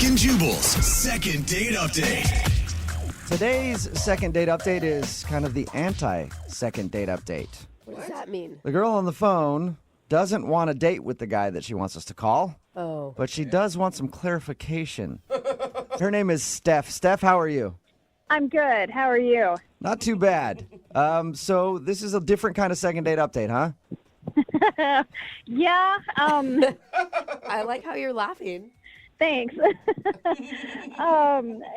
Brooke and Jubal's second date update. Today's second date update is kind of the anti-second date update. What does that mean? The girl on the phone doesn't want a date with the guy that she wants us to call, but she does want some clarification. Her name is Steph. Steph, how are you? I'm good. How are you? Not too bad. So this is a different kind of second date update, huh? Yeah, I like how you're laughing. thanks.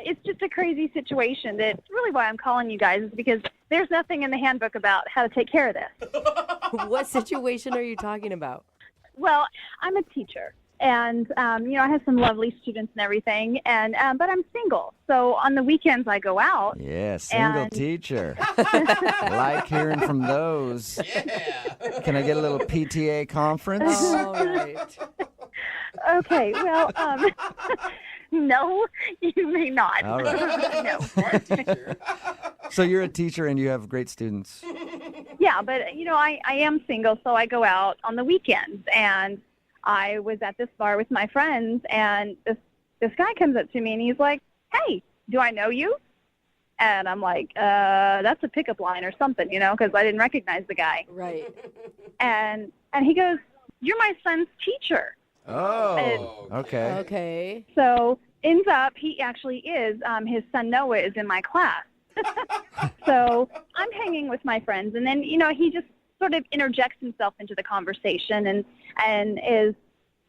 It's just a crazy situation. That's really why I'm calling you guys, is because there's nothing in the handbook about how to take care of this. What situation are you talking about? Well, I'm a teacher, and I have some lovely students and everything, and but I'm single. So on the weekends I go out. Yeah, single teacher. I like hearing from those. Yeah. Can I get a little PTA conference? All right. Okay, well, no, you may not. All right. No. So you're a teacher and you have great students. Yeah, but, I am single, so I go out on the weekends. And I was at this bar with my friends, and this guy comes up to me, and he's like, "Hey, do I know you?" And I'm like, that's a pickup line or something, because I didn't recognize the guy. Right. And he goes, "You're my son's teacher." Oh, okay. Okay. So ends up, he actually is, his son Noah is in my class. So I'm hanging with my friends, and then, he just sort of interjects himself into the conversation and is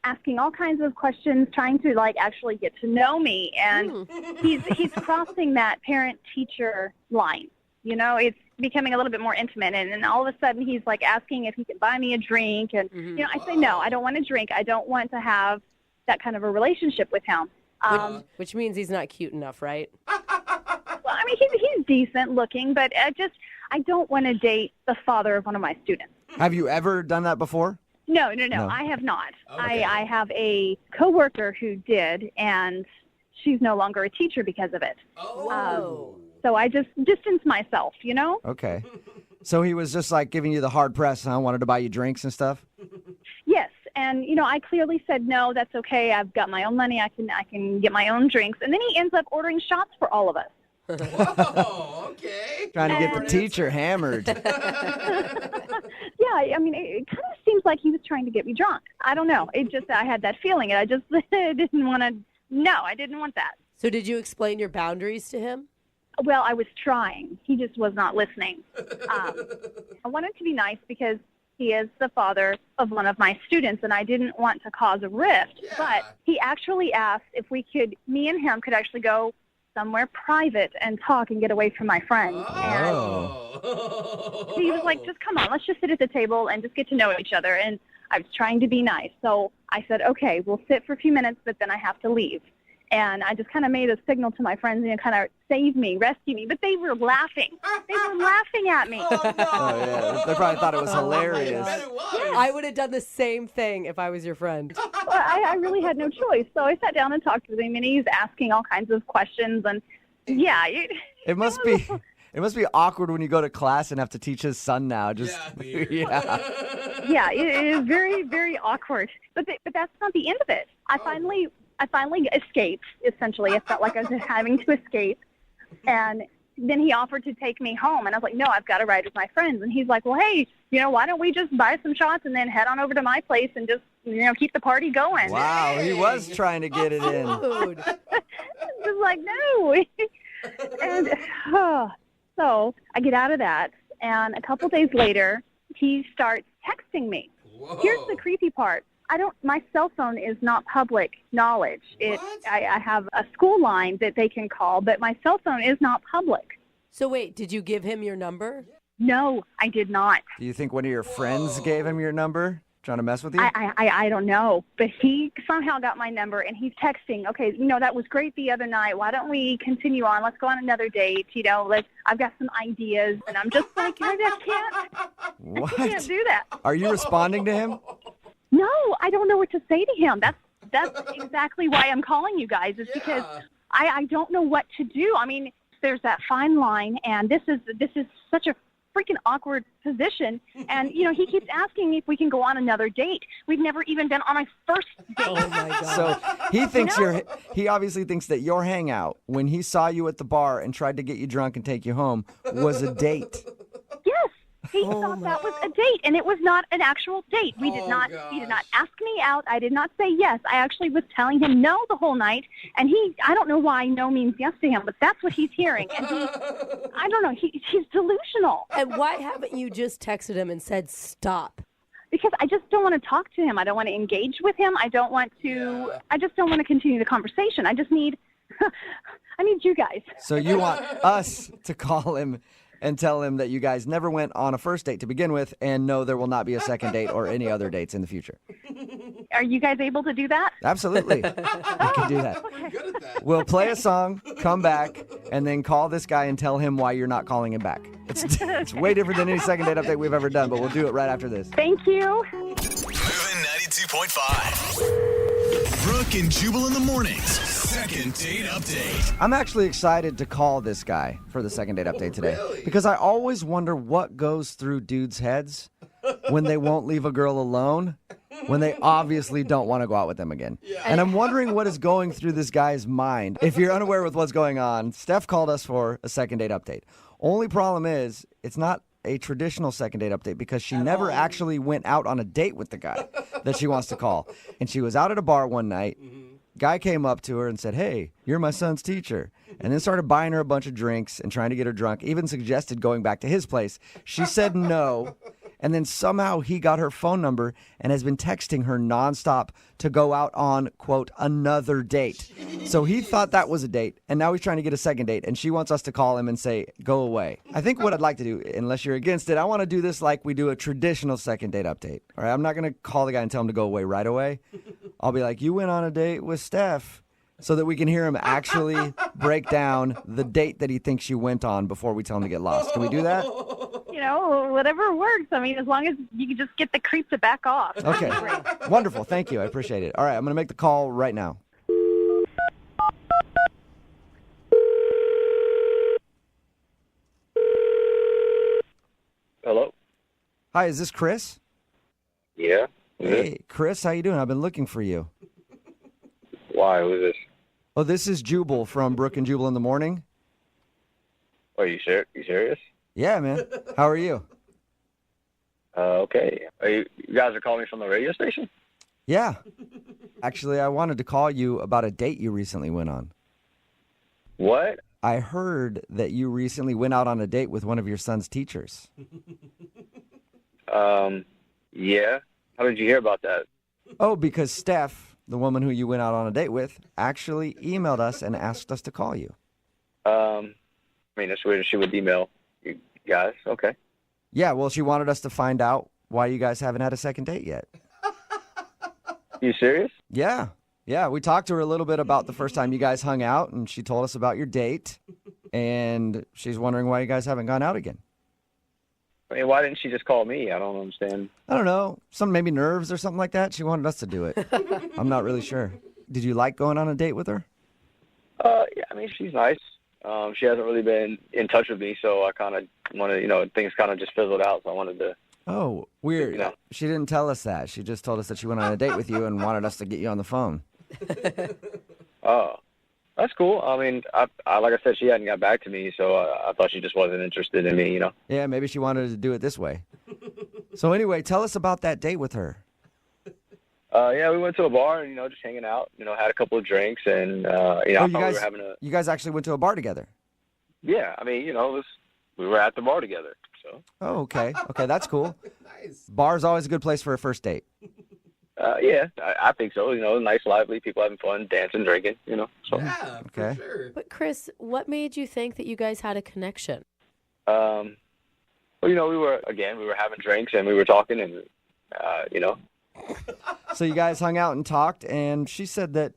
asking all kinds of questions, trying to actually get to know me. And he's crossing that parent-teacher line. It's becoming a little bit more intimate, and then all of a sudden he's asking if he can buy me a drink, and I say no, I don't want a drink. I don't want to have that kind of a relationship with him. Which means he's not cute enough, right? Well, I mean, he's decent looking, but I don't want to date the father of one of my students. Have you ever done that before? No, I have not. Okay. I have a coworker who did, and she's no longer a teacher because of it. So I just distance myself, Okay. So he was just giving you the hard press, huh? Wanted to buy you drinks and stuff? Yes, and I clearly said no, that's okay. I've got my own money. I can get my own drinks. And then he ends up ordering shots for all of us. Whoa, okay. Trying to get the teacher hammered. Yeah, I mean, it kind of seems like he was trying to get me drunk. I don't know. I had that feeling, and I just didn't want to. No, I didn't want that. So did you explain your boundaries to him? Well, I was trying. He just was not listening. I wanted to be nice because he is the father of one of my students, and I didn't want to cause a rift. Yeah. But he actually asked if me and him could actually go somewhere private and talk and get away from my friends. Oh. And he was like, "Just come on, let's just sit at the table and just get to know each other." And I was trying to be nice. So I said, "Okay, we'll sit for a few minutes, but then I have to leave." And I just kind of made a signal to my friends, kind of save me, rescue me. But they were laughing. They were laughing at me. Oh, no. Oh, yeah. They probably thought it was hilarious. I bet it was. I would have done the same thing if I was your friend. Well, I really had no choice. So I sat down and talked with him, and he's asking all kinds of questions. And, yeah. It must be awkward when you go to class and have to teach his son now. Yeah. Yeah, it is very, very awkward. But that's not the end of it. I finally escaped, essentially. I felt like I was having to escape. And then he offered to take me home. And I was like, "No, I've got to ride with my friends." And he's like, "Well, hey, why don't we just buy some shots and then head on over to my place and just, keep the party going?" Wow, he was trying to get it in. Dude. Just like, no. And so I get out of that. And a couple days later, he starts texting me. Whoa. Here's the creepy part. My cell phone is not public knowledge. I have a school line that they can call, but my cell phone is not public. So wait, did you give him your number? No, I did not. Do you think one of your friends gave him your number? Trying to mess with you? I don't know, but he somehow got my number, and he's texting, "Okay, that was great the other night. Why don't we continue on? Let's go on another date. I've got some ideas." And I'm just like, I What? can't do that. Are you responding to him? No, I don't know what to say to him. That's exactly why I'm calling you guys, is because I don't know what to do. I mean, there's that fine line, and this is such a freaking awkward position. And, he keeps asking me if we can go on another date. We've never even been on a first date. Oh my God. So he thinks he obviously thinks that your hangout when he saw you at the bar and tried to get you drunk and take you home was a date. Yes. He thought that was a date, and it was not an actual date. He did not ask me out. I did not say yes. I actually was telling him no the whole night, and I don't know why no means yes to him, but that's what he's hearing. And I don't know, he's delusional. And why haven't you just texted him and said stop? Because I just don't want to talk to him. I don't want to engage with him. I just don't want to continue the conversation. I just need, I need you guys. So you want us to call him and tell him that you guys never went on a first date to begin with, and no, there will not be a second date or any other dates in the future. Are you guys able to do that? Absolutely. We can do that. We're good at that. We'll play a song, come back, and then call this guy and tell him why you're not calling him back. It's way different than any second date update we've ever done, but we'll do it right after this. Thank you. Moving 92.5. Brooke and Jubal in the mornings. Second date update. I'm actually excited to call this guy for the second date update today. Really? Because I always wonder what goes through dudes' heads when they won't leave a girl alone, when they obviously don't want to go out with them again. Yeah. And I'm wondering what is going through this guy's mind. If you're unaware with what's going on, Steph called us for a second date update. Only problem is it's not a traditional second date update because she never actually went out on a date with the guy that she wants to call. And she was out at a bar one night. Guy came up to her and said, "Hey, you're my son's teacher," and then started buying her a bunch of drinks and trying to get her drunk, even suggested going back to his place. She said no, and then somehow he got her phone number and has been texting her nonstop to go out on, quote, another date. So he thought that was a date, and now he's trying to get a second date, and she wants us to call him and say, go away. I think what I'd like to do, unless you're against it, I want to do this like we do a traditional second date update. All right, I'm not going to call the guy and tell him to go away right away. I'll be like, you went on a date with Steph, so that we can hear him actually break down the date that he thinks you went on before we tell him to get lost. Can we do that? Whatever works. I mean, as long as you can just get the creep to back off. Okay. Wonderful. Thank you. I appreciate it. All right, I'm going to make the call right now. Hello? Hi, is this Chris? Yeah? Hey, Chris, how you doing? I've been looking for you. Why? Who's this? Oh, this is Jubal from Brooke and Jubal in the morning. Are you serious? Yeah, man. How are you? Okay. You guys are calling me from the radio station? Yeah. Actually, I wanted to call you about a date you recently went on. What? I heard that you recently went out on a date with one of your son's teachers. Yeah. How did you hear about that? Oh, because Steph, the woman who you went out on a date with, actually emailed us and asked us to call you. I mean, it's weird she would email you guys. Okay. Yeah, well, she wanted us to find out why you guys haven't had a second date yet. You serious? Yeah. Yeah, we talked to her a little bit about the first time you guys hung out, and she told us about your date, and she's wondering why you guys haven't gone out again. I mean, why didn't she just call me? I don't understand. I don't know. Some maybe nerves or something like that. She wanted us to do it. I'm not really sure. Did you like going on a date with her? Yeah, I mean, she's nice. She hasn't really been in touch with me, so I kind of wanted, things kind of just fizzled out, so I wanted to. Oh, weird. You know. She didn't tell us that. She just told us that she went on a date with you and wanted us to get you on the phone. Oh, that's cool. I mean, I like I said, she hadn't got back to me, so I thought she just wasn't interested in me, Yeah, maybe she wanted to do it this way. So anyway, tell us about that date with her. Yeah, we went to a bar and, just hanging out, had a couple of drinks and, I thought we were having You guys actually went to a bar together? Yeah, I mean, we were at the bar together, so. Oh, okay. Okay, that's cool. Nice. Bar's always a good place for a first date. Yeah, I think so. Nice, lively, people having fun, dancing, drinking, so. Yeah, Okay. for sure. But Chris, what made you think that you guys had a connection? Well, we were having drinks and we were talking and, So you guys hung out and talked, and she said that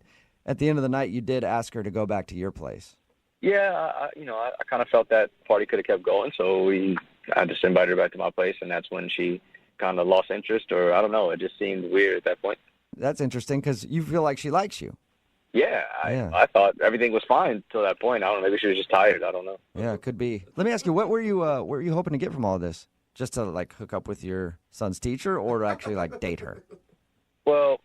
at the end of the night you did ask her to go back to your place. Yeah, I kind of felt that party could have kept going, so I just invited her back to my place, and that's when she kind of lost interest, or I don't know, it just seemed weird at that point. That's interesting because you feel like she likes you. Yeah, Yeah. I thought everything was fine till that point. I don't know. Maybe she was just tired. I don't know. Yeah, it could be. Let me ask you, what were you hoping to get from all this? Just to like hook up with your son's teacher, or to actually like date her? Well,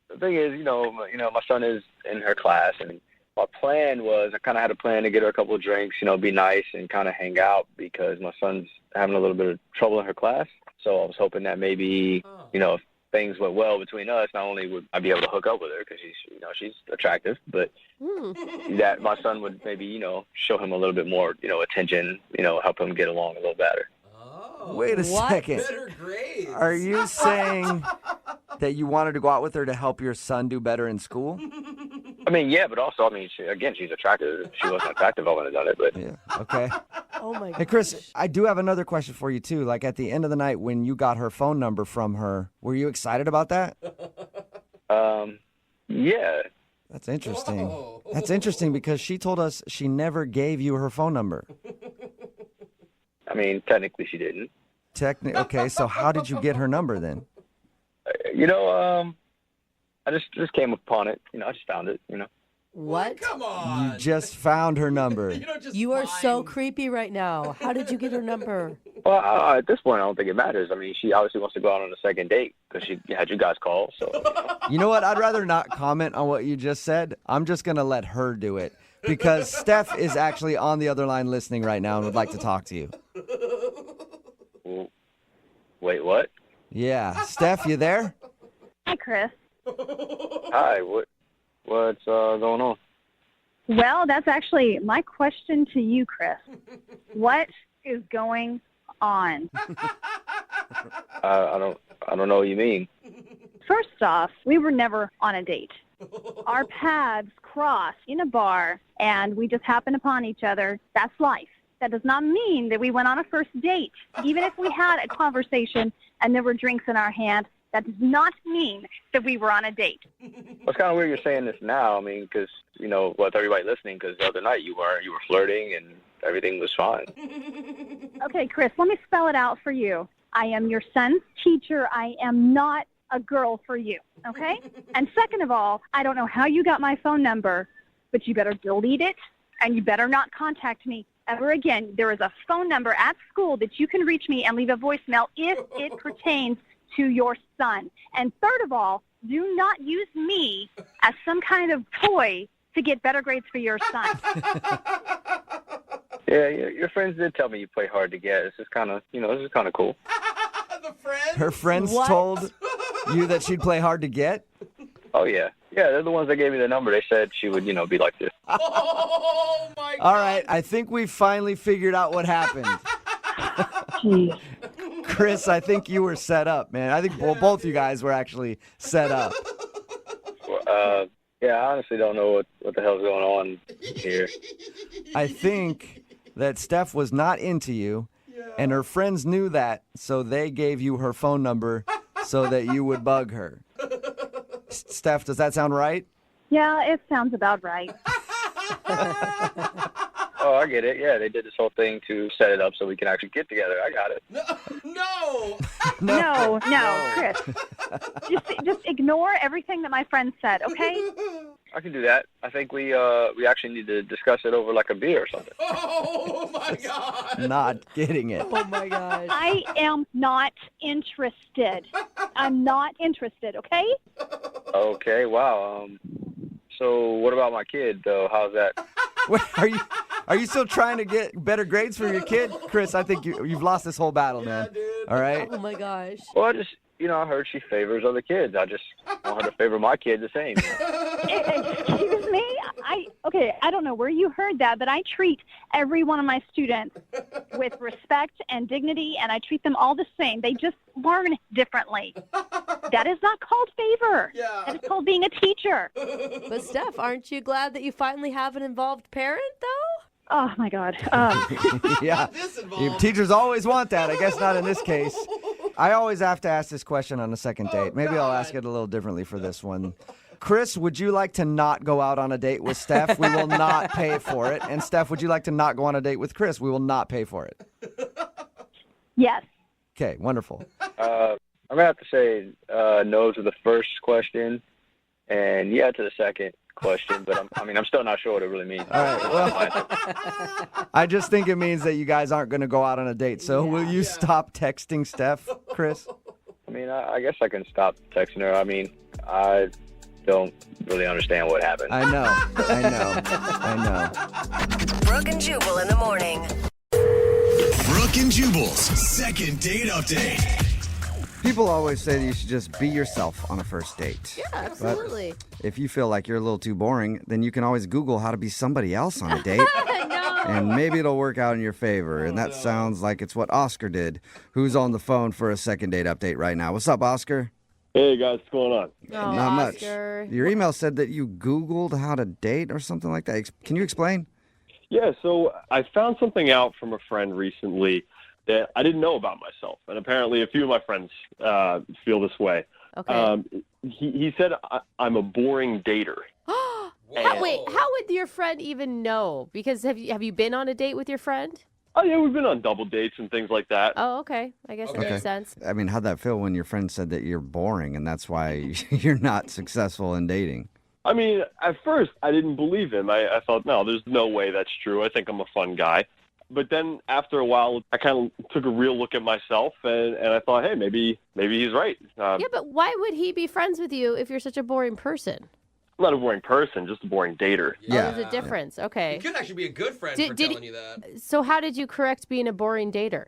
the thing is, my son is in her class, and my plan was I kind of had a plan to get her a couple of drinks, be nice and kind of hang out because my son's having a little bit of trouble in her class. So I was hoping that maybe, if things went well between us, not only would I be able to hook up with her because she's attractive, but that my son would maybe, show him a little bit more, attention, help him get along a little better. Wait a second. Better grades. Are you saying that you wanted to go out with her to help your son do better in school? I mean, yeah, but also, she's attractive. If she wasn't attractive, I wouldn't have done it. But Yeah. Okay. Oh my god. Hey, Chris, I do have another question for you, too. Like, at the end of the night, when you got her phone number from her, were you excited about that? yeah. That's interesting. Whoa. That's interesting because she told us she never gave you her phone number. I mean, technically she didn't. Okay, so how did you get her number then? I just came upon it. I just found it. What? Come on. You just found her number. You don't just You are so find- creepy right now. How did you get her number? Well, at this point, I don't think it matters. I mean, she obviously wants to go out on a second date because she had you guys call. So, You know what? I'd rather not comment on what you just said. I'm just going to let her do it because Steph is actually on the other line listening right now and would like to talk to you. Well, wait, what? Yeah. Steph, you there? Hi, Chris. Hi, what's going on? Well, that's actually my question to you, Chris. What is going on? I don't know what you mean. First off, we were never on a date. Our paths crossed in a bar, and we just happened upon each other. That's life. That does not mean that we went on a first date. Even if we had a conversation and there were drinks in our hand, that does not mean that we were on a date. Well, it's kind of weird you're saying this now. I mean, because with everybody listening, because the other night you were flirting and everything was fine. Okay, Chris, let me spell it out for you. I am your son's teacher. I am not a girl for you, okay? And second of all, I don't know how you got my phone number, but you better delete it, and you better not contact me ever again. There is a phone number at school that you can reach me and leave a voicemail if it pertains to your son. And third of all, do not use me as some kind of toy to get better grades for your son. Yeah, your friends did tell me you play hard to get. This is kind of cool. The friends? Her friends What? told you that she'd play hard to get? Oh, yeah. Yeah, they're the ones that gave me the number. They said she would, be like this. Oh, my God. All right, I think we finally figured out what happened. Jeez. Chris, I think you were set up, man. I think both you guys were actually set up. Yeah, I honestly don't know what the hell's going on here. I think that Steph was not into you, and her friends knew that, so they gave you her phone number so that you would bug her. Steph, does that sound right? Yeah, it sounds about right. Oh, I get it. Yeah, they did this whole thing to set it up so we can actually get together. I got it. No. No, Chris. Just ignore everything that my friend said, okay? I can do that. I think we actually need to discuss it over like a beer or something. Oh, my God. Not getting it. Oh my gosh. I am not interested. I'm not interested, okay? Okay, wow. So what about my kid, though? How's that? Wait, are you still trying to get better grades for your kid? Chris, I think you've lost this whole battle, man. dude. All right? Oh my gosh. Well, I just, I heard she favors other kids. I just want her to favor my kid the same. Excuse me? I don't know where you heard that, but I treat every one of my students with respect and dignity, and I treat them all the same. They just learn differently. That is not called favor. Yeah. That is called being a teacher. But Steph, aren't you glad that you finally have an involved parent, though? Oh, my God. Yeah. This You involved. teachers always want that. I guess not in this case. I always have to ask this question on a second date. Maybe I'll ask it a little differently for this one. Chris, would you like to not go out on a date with Steph? We will not pay for it. And Steph, would you like to not go on a date with Chris? We will not pay for it. Yes. Okay, wonderful. I'm going to have to say no to the first question and yeah to the second. question, but I'm still not sure what it really means. All right, well, I just think it means that you guys aren't going to go out on a date. So will you stop texting Steph, Chris? I mean, I guess I can stop texting her. I mean, I don't really understand what happened. I know. Brooke and Jubal in the morning. Brooke and Jubal's second date update. People always say that you should just be yourself on a first date. Yeah, absolutely. If you feel like you're a little too boring, then you can always Google how to be somebody else on a date. No. And maybe it'll work out in your favor. And that sounds like it's what Oscar did, who's on the phone for a second date update right now. What's up, Oscar? Hey guys, what's going on? Oh, Not Oscar. much. Your email said that you Googled how to date or something like that. Can you explain? Yeah, so I found something out from a friend recently that I didn't know about myself, and apparently a few of my friends feel this way. Okay. He said I'm a boring dater. Wait, how would your friend even know? Because have you been on a date with your friend? Oh yeah, we've been on double dates and things like that. Oh, okay. I guess that makes sense. I mean, how'd that feel when your friend said that you're boring and that's why you're not successful in dating? I mean, at first I didn't believe him. I thought, no, there's no way that's true. I think I'm a fun guy. But then after a while, I kind of took a real look at myself, and I thought, hey, maybe he's right. Yeah, but why would he be friends with you if you're such a boring person? I'm not a boring person, just a boring dater. Yeah. Oh, there's a difference. Okay. You could actually be a good friend for Did telling you that. So how did you correct being a boring dater?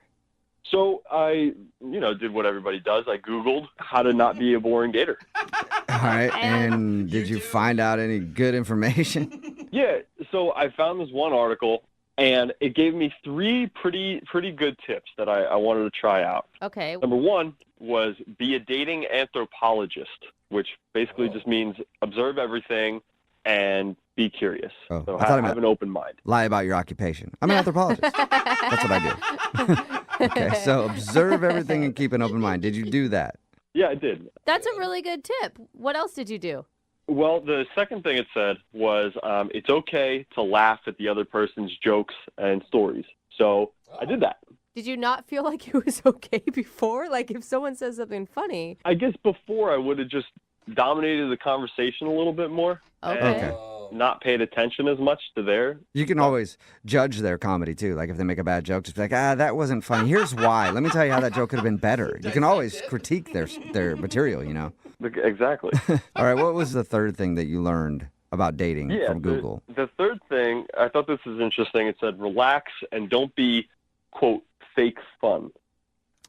So I, did what everybody does. I Googled how to not be a boring dater. All right. And did you find out any good information? Yeah. So I found this one article, and it gave me 3 pretty good tips that I wanted to try out. Okay. Number 1 was be a dating anthropologist, which basically just means observe everything and be curious. Oh, So I thought it have meant an open mind. lie about your occupation. I'm an anthropologist. That's what I do. Okay, so observe everything and keep an open mind. Did you do that? Yeah, I did. That's a really good tip. What else did you do? Well, the second thing it said was it's okay to laugh at the other person's jokes and stories. So I did that. Did you not feel like it was okay before? Like if someone says something funny. I guess before I would have just dominated the conversation a little bit more. Okay. And not paid attention as much to their. You can always judge their comedy, too. Like, if they make a bad joke, just be like, that wasn't funny. Here's why. Let me tell you how that joke could have been better. You can always critique their material, you know? Exactly. All right, what was the third thing that you learned about dating Yeah, from Google? The third thing, I thought this was interesting. It said, relax and don't be, quote, fake fun.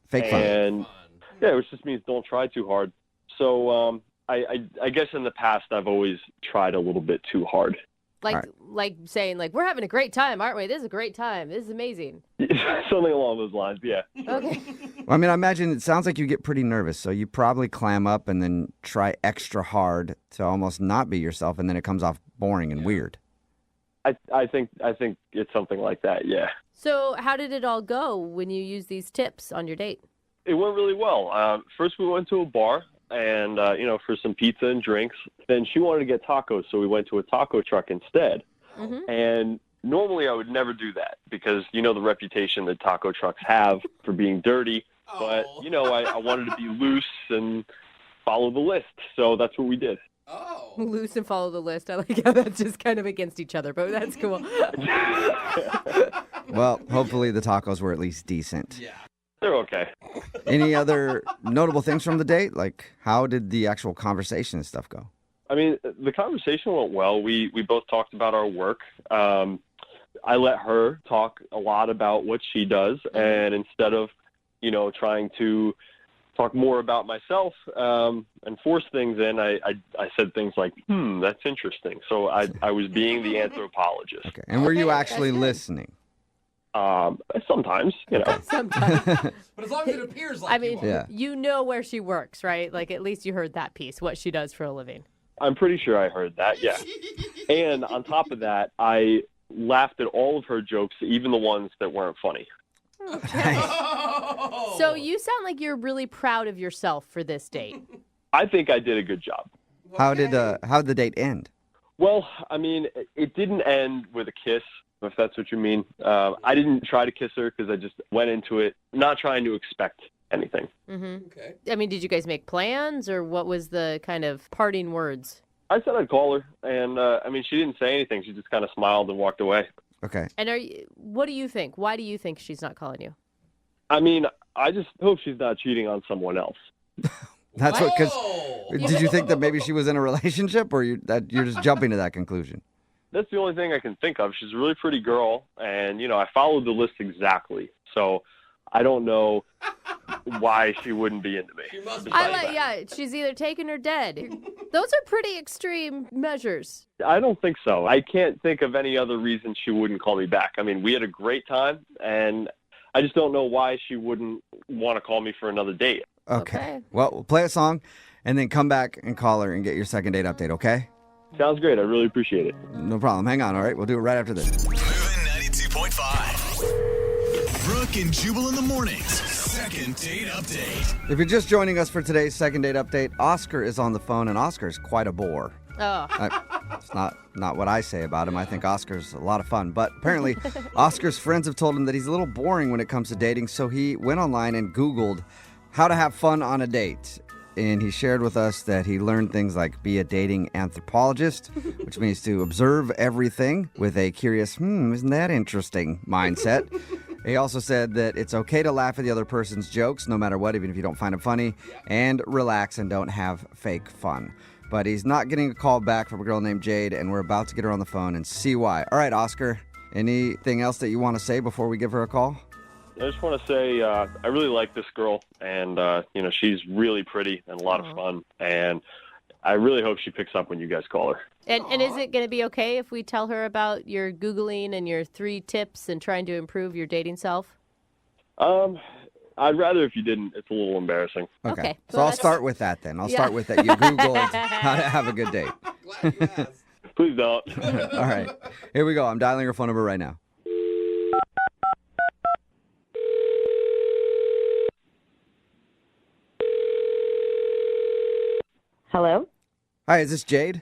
Fake fun. And, yeah, which just means don't try too hard. So I guess in the past I've always tried a little bit too hard. Like saying, like, we're having a great time, aren't we? This is a great time. This is amazing. Something along those lines, yeah. Okay. Well, I mean, I imagine it sounds like you get pretty nervous, so you probably clam up and then try extra hard to almost not be yourself, and then it comes off boring and weird. I think it's something like that, yeah. So how did it all go when you used these tips on your date? It went really well. First we went to a bar and, for some pizza and drinks. Then she wanted to get tacos, so we went to a taco truck instead. Mm-hmm. And normally I would never do that because you know the reputation that taco trucks have for being dirty. But, I wanted to be loose and follow the list. So that's what we did. Oh. Loose and follow the list. I like how that's just kind of against each other, but that's cool. Well, hopefully the tacos were at least decent. Yeah. They're okay. Any other notable things from the date? Like, how did the actual conversation and stuff go? I mean, the conversation went well. We both talked about our work. I let her talk a lot about what she does, and instead of, trying to talk more about myself and force things in, I said things like, that's interesting. So I was being the anthropologist. Okay. And were you actually listening? Sometimes, Sometimes. But as long as it appears like I mean, you are. Yeah. you know where she works, right? Like, at least you heard that piece, what she does for a living. I'm pretty sure I heard that, yeah. And on top of that, I laughed at all of her jokes, even the ones that weren't funny. Oh. So you sound like you're really proud of yourself for this date. I think I did a good job. How'd the date end? Well, I mean, it didn't end with a kiss, if that's what you mean. I didn't try to kiss her because I just went into it not trying to expect anything. Mm-hmm. Okay. I mean, did you guys make plans, or what was the kind of parting words? I said I'd call her, and she didn't say anything. She just kind of smiled and walked away. Okay. And what do you think? Why do you think she's not calling you? I just hope she's not cheating on someone else. That's what. Whoa. Because did you think that maybe she was in a relationship, or you're just jumping to that conclusion? That's the only thing I can think of. She's a really pretty girl, and I followed the list exactly. So I don't know why she wouldn't be into me. She must be. She's either taken or dead. Those are pretty extreme measures. I don't think so. I can't think of any other reason she wouldn't call me back. We had a great time, and I just don't know why she wouldn't want to call me for another date. Okay. Well, we'll play a song, and then come back and call her and get your second date update, okay? Sounds great. I really appreciate it. No problem. Hang on, all right? We'll do it right after this. Moving 92.5. Brooke and Jubal in the mornings. Second date update. If you're just joining us for today's second date update, Oscar is on the phone, and Oscar's quite a bore. Oh. It's not what I say about him. I think Oscar's a lot of fun. But apparently, Oscar's friends have told him that he's a little boring when it comes to dating, so he went online and Googled how to have fun on a date. And he shared with us that he learned things like be a dating anthropologist, which means to observe everything with a curious, isn't that interesting mindset. He also said that it's okay to laugh at the other person's jokes, no matter what, even if you don't find them funny, and relax and don't have fake fun. But he's not getting a call back from a girl named Jade, and we're about to get her on the phone and see why. All right, Oscar, anything else that you want to say before we give her a call? I just want to say I really like this girl, and she's really pretty and a lot of fun, and I really hope she picks up when you guys call her. And is it going to be okay if we tell her about your Googling and your 3 tips and trying to improve your dating self? I'd rather if you didn't. It's a little embarrassing. Okay. So I'll start with that then. I'll start with that. You Googled how to have a good date. Glad you asked. Please don't. All right. Here we go. I'm dialing her phone number right now. Hello, Hi, is this Jade?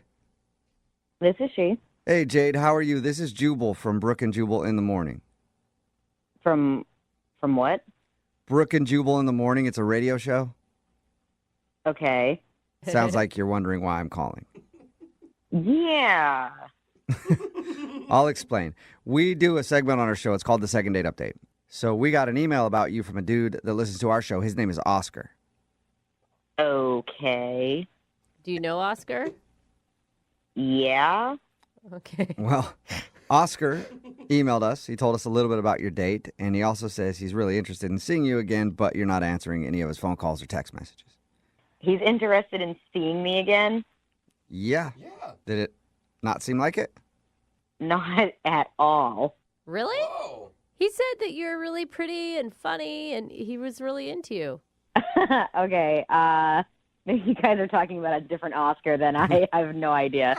this is she. Hey, Jade, how are you? This is Jubal from Brooke and Jubal in the Morning. From what? Brooke and Jubal in the Morning. It's a radio show. Okay. Sounds like you're wondering why I'm calling. Yeah. I'll explain. We do a segment on our show. It's called the Second Date Update. So we got an email about you from a dude that listens to our show. His name is Oscar. Okay. Do you know Oscar? Yeah. Okay. Well, Oscar emailed us. He told us a little bit about your date, and he also says he's really interested in seeing you again, but you're not answering any of his phone calls or text messages. He's interested in seeing me again? Yeah. Yeah. Did it not seem like it? Not at all. Really? Whoa. He said that you're really pretty and funny, and he was really into you. Okay. Maybe you guys are talking about a different Oscar than I have no idea.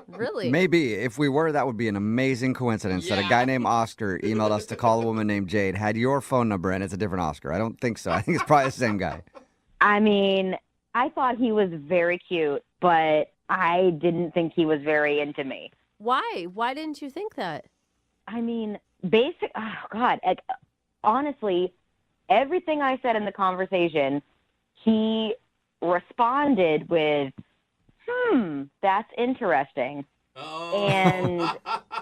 Really? Maybe. If we were, that would be an amazing coincidence that a guy named Oscar emailed us to call a woman named Jade, had your phone number, and it's a different Oscar. I don't think so. I think it's probably the same guy. I mean, I thought he was very cute, but I didn't think he was very into me. Why? Why didn't you think that? I mean, honestly, everything I said in the conversation, he responded with, that's interesting. Oh. And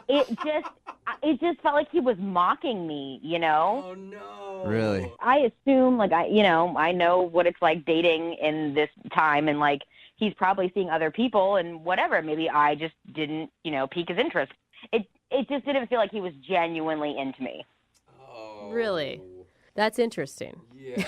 it just felt like he was mocking me, you know? Oh, no. Really? I assume, I know what it's like dating in this time, and, he's probably seeing other people and whatever. Maybe I just didn't, pique his interest. It just didn't feel like he was genuinely into me. Oh. Really? That's interesting. Yeah.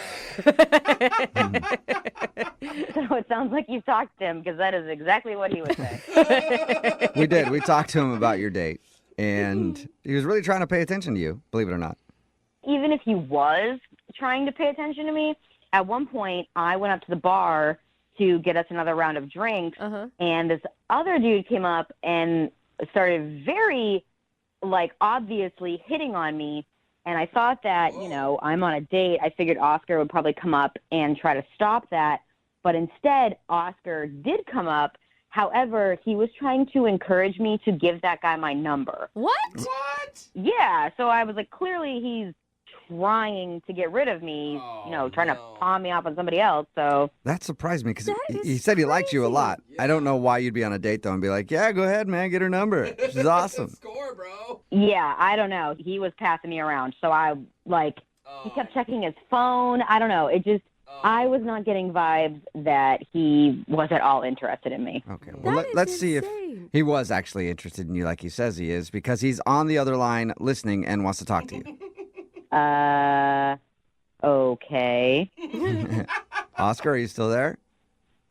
So it sounds like you've talked to him, because that is exactly what he would say. We did. We talked to him about your date, and he was really trying to pay attention to you, believe it or not. Even if he was trying to pay attention to me, at one point I went up to the bar to get us another round of drinks, and this other dude came up and started very, obviously hitting on me. And I thought that, I'm on a date. I figured Oscar would probably come up and try to stop that. But instead, Oscar did come up. However, he was trying to encourage me to give that guy my number. What? What? Yeah. So I was like, clearly he's trying to get rid of me, trying to no. palm me off on somebody else. So That surprised me because That he is said he liked you a crazy. lot. I don't know why you'd be on a date, though, and be like, yeah, go ahead, man, get her number. She's awesome. Score, bro. yeah, I don't know. He was passing me around. So I he kept checking his phone. I don't know. It just, I was not getting vibes that he was at all interested in me. Okay, well, That is let's see if insane. he was actually interested in you like he says he is, because he's on the other line listening and wants to talk to you. Okay. Oscar, are you still there?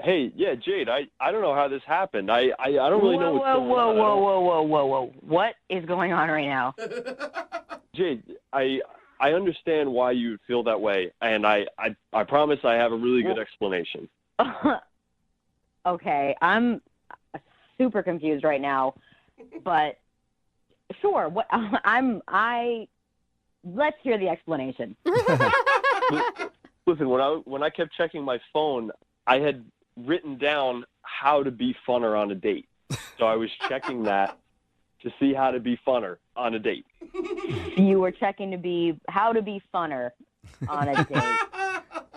Hey, yeah, Jade, I don't know how this happened. I don't really know what's going on. Whoa. What is going on right now? Jade, I understand why you feel that way, and I promise I have a really good explanation. Okay, I'm super confused right now, but sure. Let's hear the explanation. Listen, when I kept checking my phone, I had written down how to be funner on a date. So I was checking that to see how to be funner on a date. You were checking how to be funner on a date.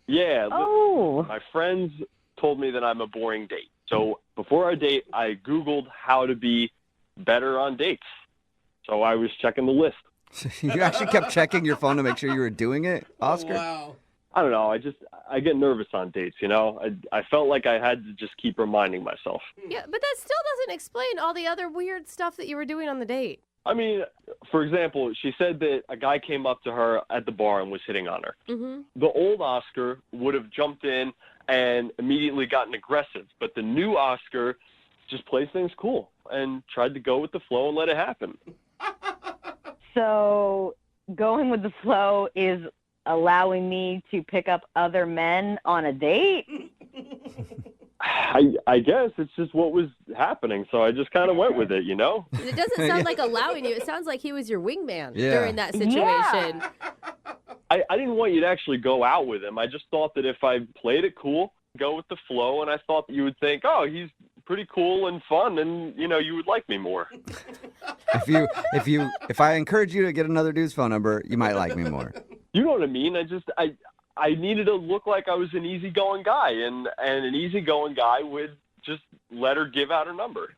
Yeah. Oh. My friends told me that I'm a boring date. So before our date, I Googled how to be better on dates. So I was checking the list. You actually kept checking your phone to make sure you were doing it, Oscar? Wow. I don't know. I get nervous on dates, I felt like I had to just keep reminding myself. Yeah, but that still doesn't explain all the other weird stuff that you were doing on the date. I mean, for example, she said that a guy came up to her at the bar and was hitting on her. Mm-hmm. The old Oscar would have jumped in and immediately gotten aggressive, but the new Oscar just plays things cool and tried to go with the flow and let it happen. So going with the flow is allowing me to pick up other men on a date? I guess it's just what was happening, so I just kind of went with it, It doesn't sound like allowing you. It sounds like he was your wingman during that situation. Yeah. I didn't want you to actually go out with him. I just thought that if I played it cool, go with the flow, and I thought that you would think, oh, he's pretty cool and fun, and you would like me more. If I encourage you to get another dude's phone number, you might like me more. You know what I mean? I needed to look like I was an easygoing guy, and an easygoing guy would just let her give out her number.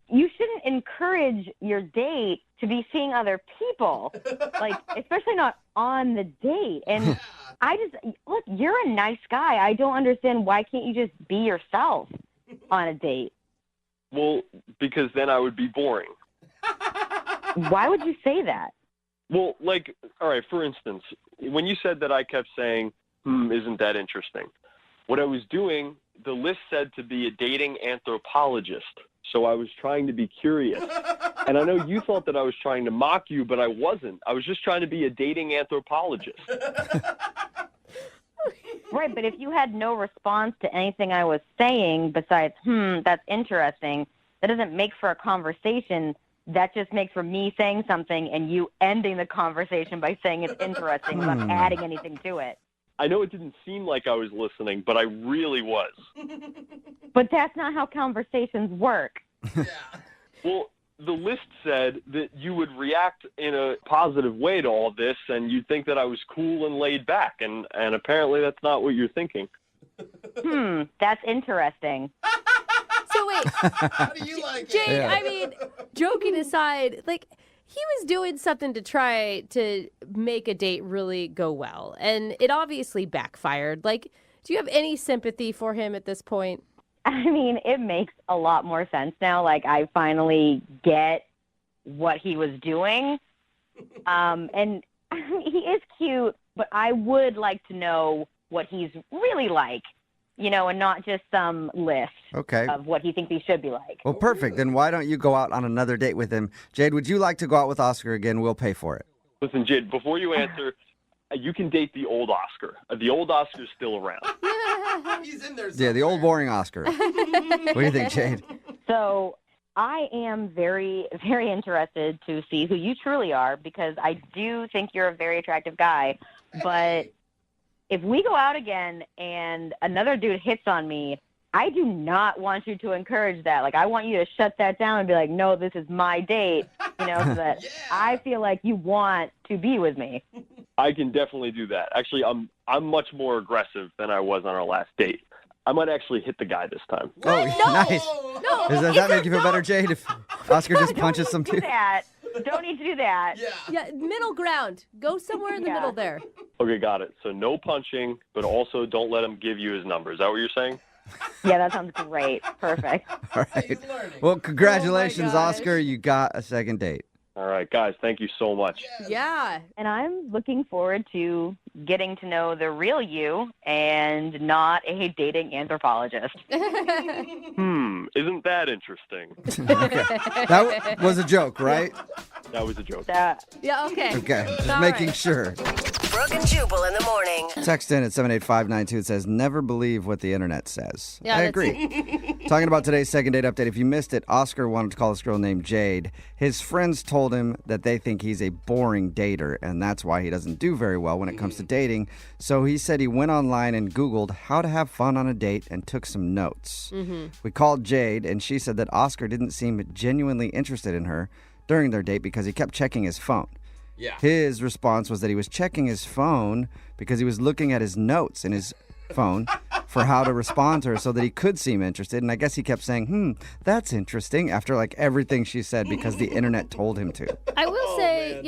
You shouldn't encourage your date to be seeing other people, especially not on the date. And look, you're a nice guy. I don't understand, why can't you just be yourself on a date? Well, because then I would be boring. Why would you say that? Well, all right, for instance, when you said that I kept saying, isn't that interesting? What I was doing, the list said to be a dating anthropologist. So I was trying to be curious. And I know you thought that I was trying to mock you, but I wasn't. I was just trying to be a dating anthropologist. Right, but if you had no response to anything I was saying besides, that's interesting, that doesn't make for a conversation. That just makes for me saying something and you ending the conversation by saying it's interesting without adding anything to it. I know it didn't seem like I was listening, but I really was. But that's not how conversations work. Yeah. Well, the list said that you would react in a positive way to all this, and you'd think that I was cool and laid back, and apparently that's not what you're thinking. That's interesting. So wait, How do you like Jade, it? I mean, joking aside, he was doing something to try to make a date really go well, and it obviously backfired. Do you have any sympathy for him at this point? I mean, it makes a lot more sense now. I finally get what he was doing. And he is cute, but I would like to know what he's really like, and not just some list of what he thinks he should be like. Well, perfect. Then why don't you go out on another date with him? Jade, would you like to go out with Oscar again? We'll pay for it. Listen, Jade, before you answer, you can date the old Oscar. The old Oscar's still around. He's in there Yeah, the old boring Oscar. What do you think, Jade? So I am very, very interested to see who you truly are, because I do think you're a very attractive guy. But if we go out again and another dude hits on me, I do not want you to encourage that. I want you to shut that down and be like, no, this is my date. so that I feel like you want to be with me. I can definitely do that. Actually, I'm much more aggressive than I was on our last date. I might actually hit the guy this time. Oh, nice. No. Does that make you feel better, Jade, if Oscar just punches some Do too? that. Don't need to do that. Yeah, middle ground. Go somewhere in the middle there. Okay, got it. So no punching, but also don't let him give you his number. Is that what you're saying? Yeah, that sounds great. Perfect. All right. Well, congratulations, Oscar. You got a second date. All right, guys, thank you so much. Yeah. And I'm looking forward to getting to know the real you and not a dating anthropologist. Isn't that interesting? Okay. That was a joke, right? That was a joke. Yeah, okay. Okay. Just All making right. sure. Brooke and Jubal in the morning. Text in at 78592. It says, never believe what the internet says. Yeah, I that's- agree. Talking about today's second date update. If you missed it, Oscar wanted to call this girl named Jade. His friends told him that they think he's a boring dater, and that's why he doesn't do very well when it comes to dating. So he said he went online and Googled how to have fun on a date and took some notes. We called Jade, and she said that Oscar didn't seem genuinely interested in her during their date because he kept checking his phone. Yeah. His response was that he was checking his phone because he was looking at his notes in his phone for how to respond to her so that he could seem interested. And I guess he kept saying, that's interesting after like everything she said because the internet told him to. I will say,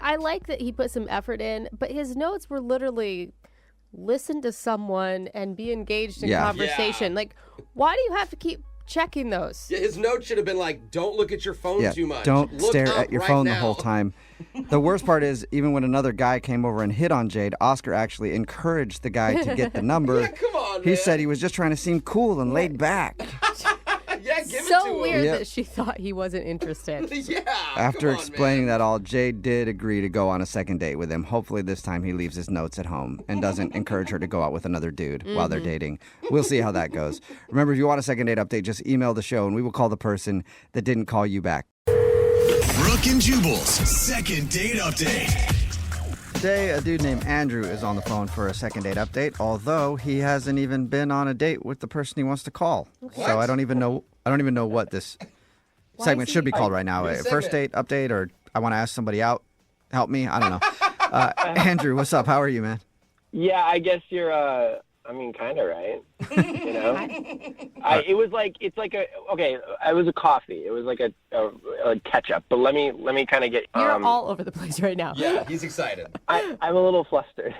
I like that he put some effort in, but his notes were literally listen to someone and be engaged in conversation. Yeah. Like, why do you have to keep checking those? Yeah, his note should have been like, don't look at your phone too much. Don't Look stare up at your right phone the now. whole time. The worst part is, even when another guy came over and hit on Jade, Oscar actually encouraged the guy to get the number. Yeah, come on, He man. said he was just trying to seem cool and laid back. Yeah, give it to So him. weird Yeah. that she thought he wasn't interested. Yeah. After come on, explaining man. that all, Jade did agree to go on a second date with him. Hopefully this time he leaves his notes at home and doesn't encourage her to go out with another dude while they're dating. We'll see how that goes. Remember, if you want a second date update, just email the show and we will call the person that didn't call you back. Brooke and Jubal's second date update. Today, a dude named Andrew is on the phone for a second date update, although he hasn't even been on a date with the person he wants to call. So I don't even know what this segment should be called right now. A first date update, or I want to ask somebody out. Help me. I don't know. Andrew, what's up? How are you, man? Yeah, I guess you're, kind of right. You know? It was a coffee. It was like a ketchup. But let me kind of get. You're all over the place right now. Yeah, he's excited. I'm a little flustered.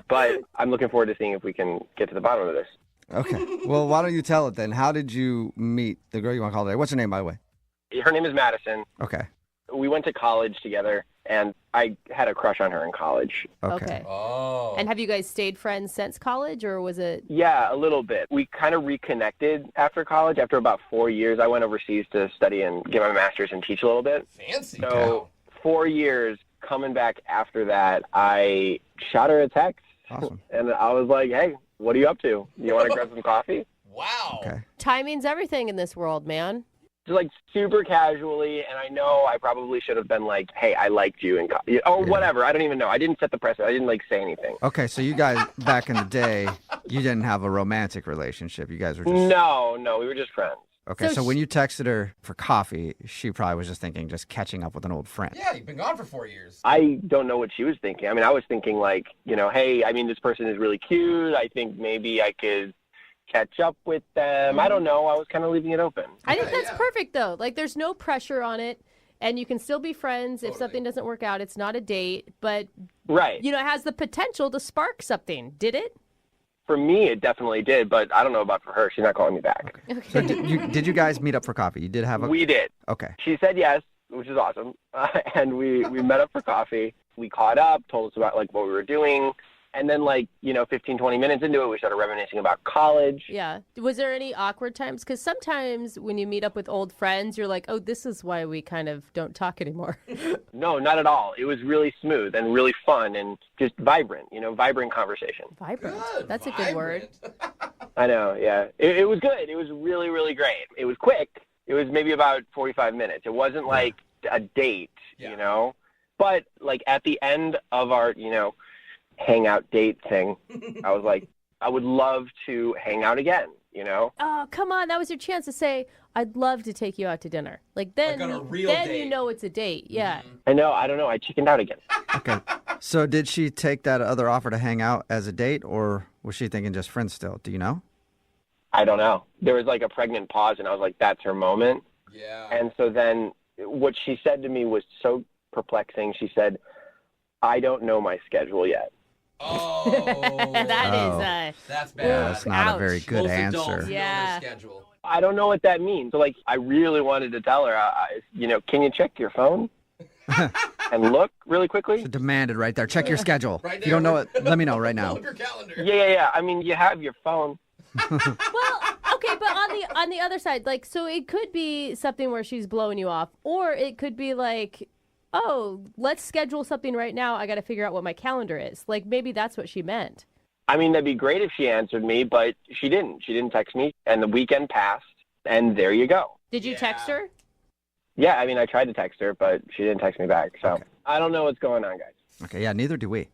But I'm looking forward to seeing if we can get to the bottom of this. Okay. Well, why don't you tell it then? How did you meet the girl you want to call today? What's her name, by the way? Her name is Madison. Okay. We went to college together, and I had a crush on her in college. Okay. Oh. And have you guys stayed friends since college, or was it? Yeah, a little bit. We kind of reconnected after college. After about 4 years, I went overseas to study and get my master's and teach a little bit. Fancy. So 4 years, coming back after that, I shot her a text. Awesome. And I was like, hey, what are you up to? You want to grab some coffee? Wow. Okay. Timing's everything in this world, man. Just like super casually, and I know I probably should have been like, hey, I liked you, and or whatever. I don't even know. I didn't set the precedent. I didn't like say anything. Okay, so you guys, back in the day, you didn't have a romantic relationship. You guys were just... No, we were just friends. Okay, So so when you texted her for coffee, she probably was just thinking just catching up with an old friend. Yeah, you've been gone for 4 years. I don't know what she was thinking. I mean, I was thinking like, hey, I mean, this person is really cute. I think maybe I could catch up with them. I don't know. I was kind of leaving it open. I think that's perfect, though. Like, there's no pressure on it, and you can still be friends if something doesn't work out. It's not a date, but, Right. it has the potential to spark something. Did it? For me, it definitely did, but I don't know about for her. She's not calling me back. So did you guys meet up for coffee? You did have a... We did. Okay. She said yes, which is awesome. And we met up for coffee. We caught up, told us about like what we were doing. And then 15, 20 minutes into it, we started reminiscing about college. Yeah. Was there any awkward times? Because sometimes when you meet up with old friends, you're like, oh, this is why we kind of don't talk anymore. No, not at all. It was really smooth and really fun and just vibrant, vibrant conversation. Vibrant. Good, That's a good word. I know, yeah. It was good. It was really, really great. It was quick. It was maybe about 45 minutes. It wasn't like a date, But like at the end of our, hangout date thing, I was like, I would love to hang out again. you know? Oh, come on. That was your chance to say, I'd love to take you out to dinner. Like, then, Like on a real then date. you know it's a date. Yeah. I know. I don't know. I chickened out again. Okay. So did she take that other offer to hang out as a date, or was she thinking just friends still? Do you know? I don't know. There was like a pregnant pause, and I was like, that's her moment. Yeah. And so then what she said to me was so perplexing. She said, I don't know my schedule yet. Oh. That's bad. Yeah, that's not ouch. a very good Most answer. adults know Yeah. their schedule. I don't know what that means. So, like, I really wanted to tell her, can you check your phone and look really quickly? So demanded right there. Check your schedule. Right If you don't know there. it, let me know right now. Pull up your calendar. Yeah. I mean, you have your phone. Well, okay, but on the other side, like, so it could be something where she's blowing you off, or it could be like, oh, let's schedule something right now. I got to figure out what my calendar is. Like, maybe that's what she meant. I mean, that'd be great if she answered me, but she didn't. She didn't text me, and the weekend passed, and there you go. Did you text her? Yeah, I mean, I tried to text her, but she didn't text me back. So Okay. I don't know what's going on, guys. Okay, yeah, neither do we.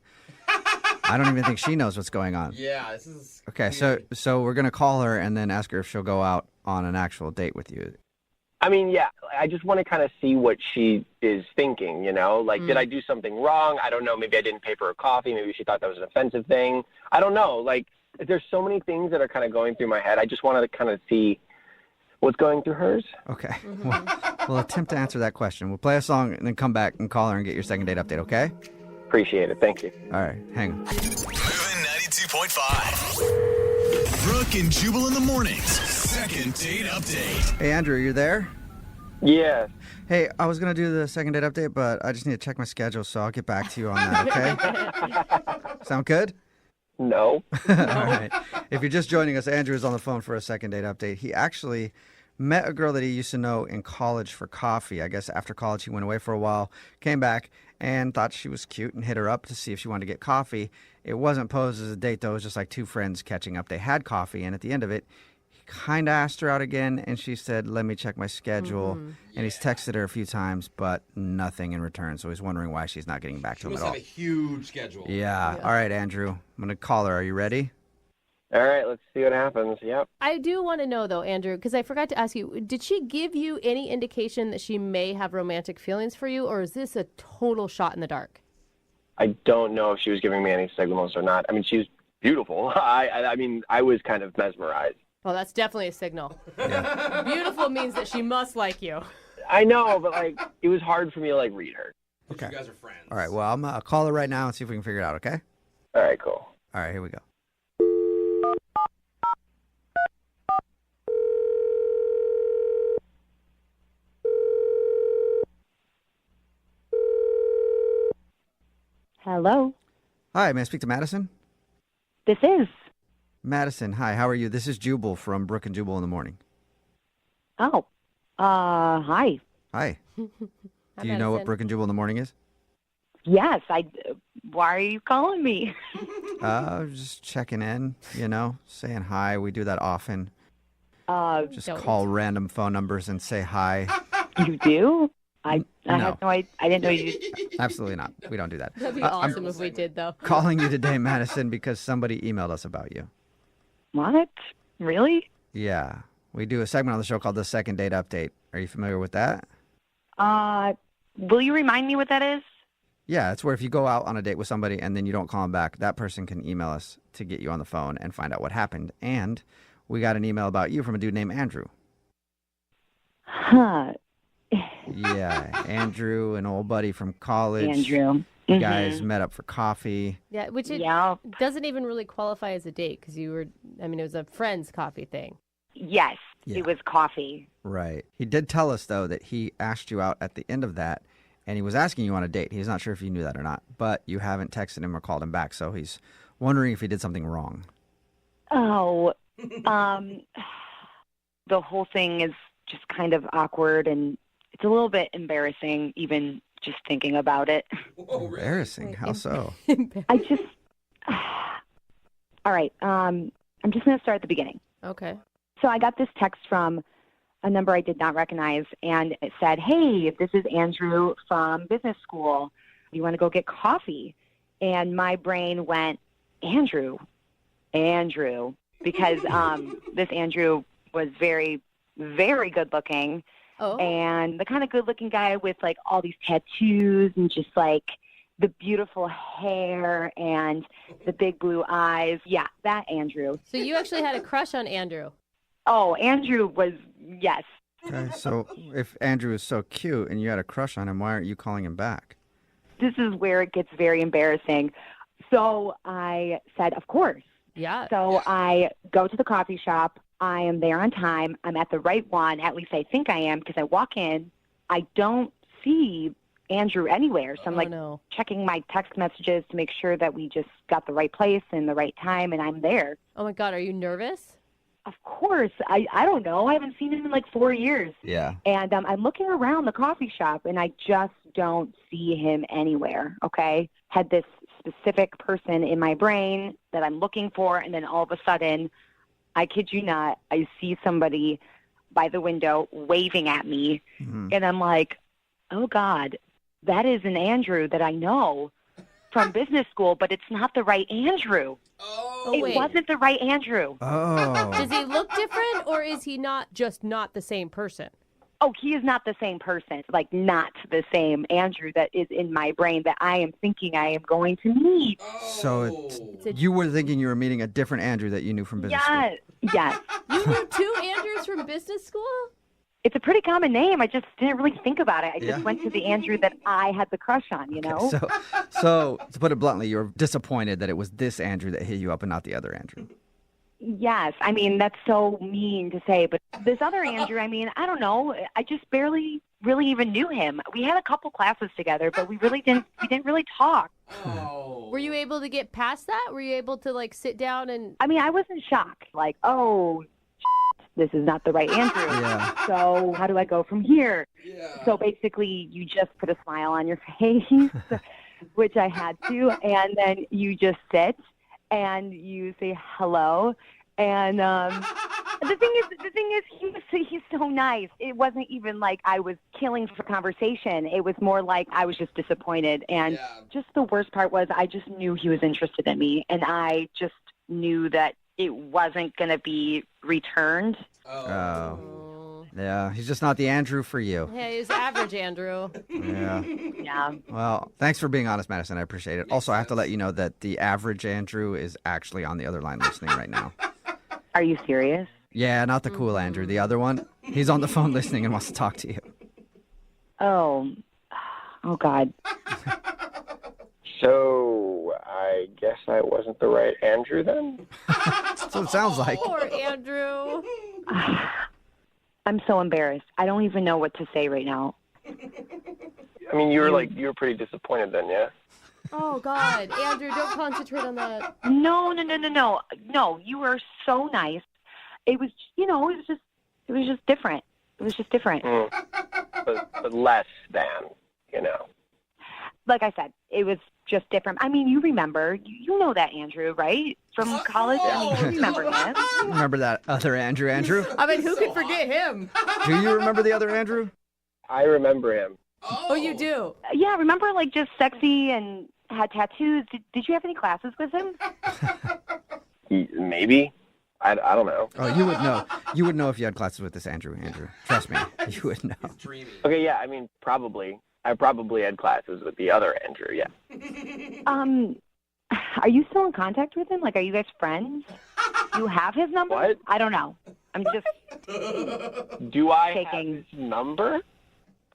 I don't even think she knows what's going on. Yeah, this is Okay, weird. so we're going to call her and then ask her if she'll go out on an actual date with you. I mean, yeah, I just want to kind of see what she is thinking, you know? Like, did I do something wrong? I don't know. Maybe I didn't pay for her coffee. Maybe she thought that was an offensive thing. I don't know. Like, there's so many things that are kind of going through my head. I just wanted to kind of see what's going through hers. Okay. We'll attempt to answer that question. We'll play a song and then come back and call her and get your second date update, okay? Appreciate it. Thank you. All right, hang on. Moving 92.5. Brooke and Jubal in the mornings. Second date update. Hey, Andrew, you there? Yeah. Hey, I was going to do the second date update, but I just need to check my schedule, so I'll get back to you on that, okay? Sound good? No. All right. If you're just joining us, Andrew is on the phone for a second date update. He actually met a girl that he used to know in college for coffee. I guess after college, he went away for a while, came back, and thought she was cute and hit her up to see if she wanted to get coffee. It wasn't posed as a date, though. It was just like two friends catching up. They had coffee, and at the end of it, he kind of asked her out again, and she said, let me check my schedule. And he's texted her a few times, but nothing in return. So he's wondering why she's not getting back to She him must at have all. a huge schedule. Yeah. All right, Andrew. I'm going to call her. Are you ready? All right, let's see what happens. Yep. I do want to know, though, Andrew, because I forgot to ask you, did she give you any indication that she may have romantic feelings for you, or is this a total shot in the dark? I don't know if she was giving me any signals or not. I mean, she's beautiful. I mean, I was kind of mesmerized. Well, that's definitely a signal. Beautiful means that she must like you. I know, but, like, it was hard for me to, like, read her. Okay. You guys are friends. All right. Well, I'm going to call her right now and see if we can figure it out, okay? All right, cool. All right, here we go. Hello. Hi, may I speak to Madison? This is. Madison, hi, how are you? This is Jubal from Brooke and Jubal in the morning. Oh. Hi. Hi. Do you know what Brooke and Jubal in the morning is? Yes, why are you calling me? Just checking in, saying hi. We do that often. Just Don't. call random phone numbers and say hi. You do? I No. had no idea. I didn't know you. Absolutely not. We don't do that. That'd be I'm awesome if we did, though. calling you today, Madison, because somebody emailed us about you. What? Really? Yeah. We do a segment on the show called The Second Date Update. Are you familiar with that? Will you remind me what that is? Yeah, it's where if you go out on a date with somebody and then you don't call them back, that person can email us to get you on the phone and find out what happened. And we got an email about you from a dude named Andrew. Huh. Yeah, Andrew, an old buddy from college. Andrew. You guys met up for coffee. Yeah, which it Yeah. doesn't even really qualify as a date because it was a friend's coffee thing. Yes, Yeah. it was coffee. Right. He did tell us, though, that he asked you out at the end of that, and he was asking you on a date. He's not sure if you knew that or not, but you haven't texted him or called him back, so he's wondering if he did something wrong. Oh, the whole thing is just kind of awkward, and it's a little bit embarrassing, even just thinking about it. Whoa, really? Embarrassing. How so? I just. All right. I'm just going to start at the beginning. Okay. So I got this text from a number I did not recognize, and it said, "Hey, this is Andrew from business school. You want to go get coffee?" And my brain went, Andrew. because this Andrew was very, very good looking. Oh. And the kind of good looking guy with like all these tattoos and just like the beautiful hair and the big blue eyes. Yeah, that Andrew. So you actually had a crush on Andrew. Oh, Andrew was, yes. Okay, so if Andrew is so cute and you had a crush on him, why aren't you calling him back? This is where it gets very embarrassing. So I said, of course. Yeah. So I go to the coffee shop. I am there on time. I'm at the right one. At least I think I am, because I walk in. I don't see Andrew anywhere. So I'm checking my text messages to make sure that we just got the right place and the right time, and I'm there. Oh, my God. Are you nervous? Of course. I don't know. I haven't seen him in like 4 years. Yeah. And I'm looking around the coffee shop, and I just don't see him anywhere, okay? Had this specific person in my brain that I'm looking for, and then all of a sudden, I kid you not, I see somebody by the window waving at me, and I'm like, oh, God, that is an Andrew that I know from business school, but it's not the right Andrew. It wasn't the right Andrew. Oh. Does he look different, or is he not the same person? Oh, he is not the same person, like not the same Andrew that is in my brain that I am thinking I am going to meet. So you were thinking you were meeting a different Andrew that you knew from business school. Yes. You knew two Andrews from business school? It's a pretty common name. I just didn't really think about it. I just went to the Andrew that I had the crush on, you know? So to put it bluntly, you were disappointed that it was this Andrew that hit you up and not the other Andrew. Yes. I mean, that's so mean to say, but this other Andrew, I mean, I don't know. I just barely really even knew him. We had a couple classes together, but we didn't really talk. Oh. Were you able to get past that? Were you able to like sit down and... I mean, I wasn't shocked. Like, oh, this is not the right Andrew. Yeah. So how do I go from here? Yeah. So basically, you just put a smile on your face, which I had to, and then you just sit and you say hello. And the thing is, he's so nice. It wasn't even like I was killing for conversation. It was more like I was just disappointed. And just the worst part was I just knew he was interested in me, and I just knew that it wasn't going to be returned. Oh. Yeah, he's just not the Andrew for you. Yeah, he's average Andrew. Yeah. Well, thanks for being honest, Madison. I appreciate it. Also, I have to let you know that the average Andrew is actually on the other line listening right now. Are you serious? Yeah, not the cool Andrew. The other one. He's on the phone listening and wants to talk to you. Oh God. So, I guess I wasn't the right Andrew then? That's what it sounds like. Poor Andrew. I'm so embarrassed. I don't even know what to say right now. I mean, you were pretty disappointed then, yeah? Oh, God. Andrew, don't concentrate on that. No. No, you were so nice. It was, it was just different. It was just different. But less than, Like I said, it was just different. I mean, you remember, you know that Andrew, right? From college? I mean, you remember him. Remember that other Andrew? I mean, who could forget him? Do you remember the other Andrew? I remember him. Oh, you do? Yeah, remember, like, just sexy and had tattoos. Did you have any classes with him? Maybe. I don't know. Oh, you would know. You would know if you had classes with this Andrew. Trust me, you would know. Okay, yeah, I mean, probably. I probably had classes with the other Andrew, yeah. Are you still in contact with him? Like, are you guys friends? You have his number? What? I don't know. I'm just Do I taking... have his number?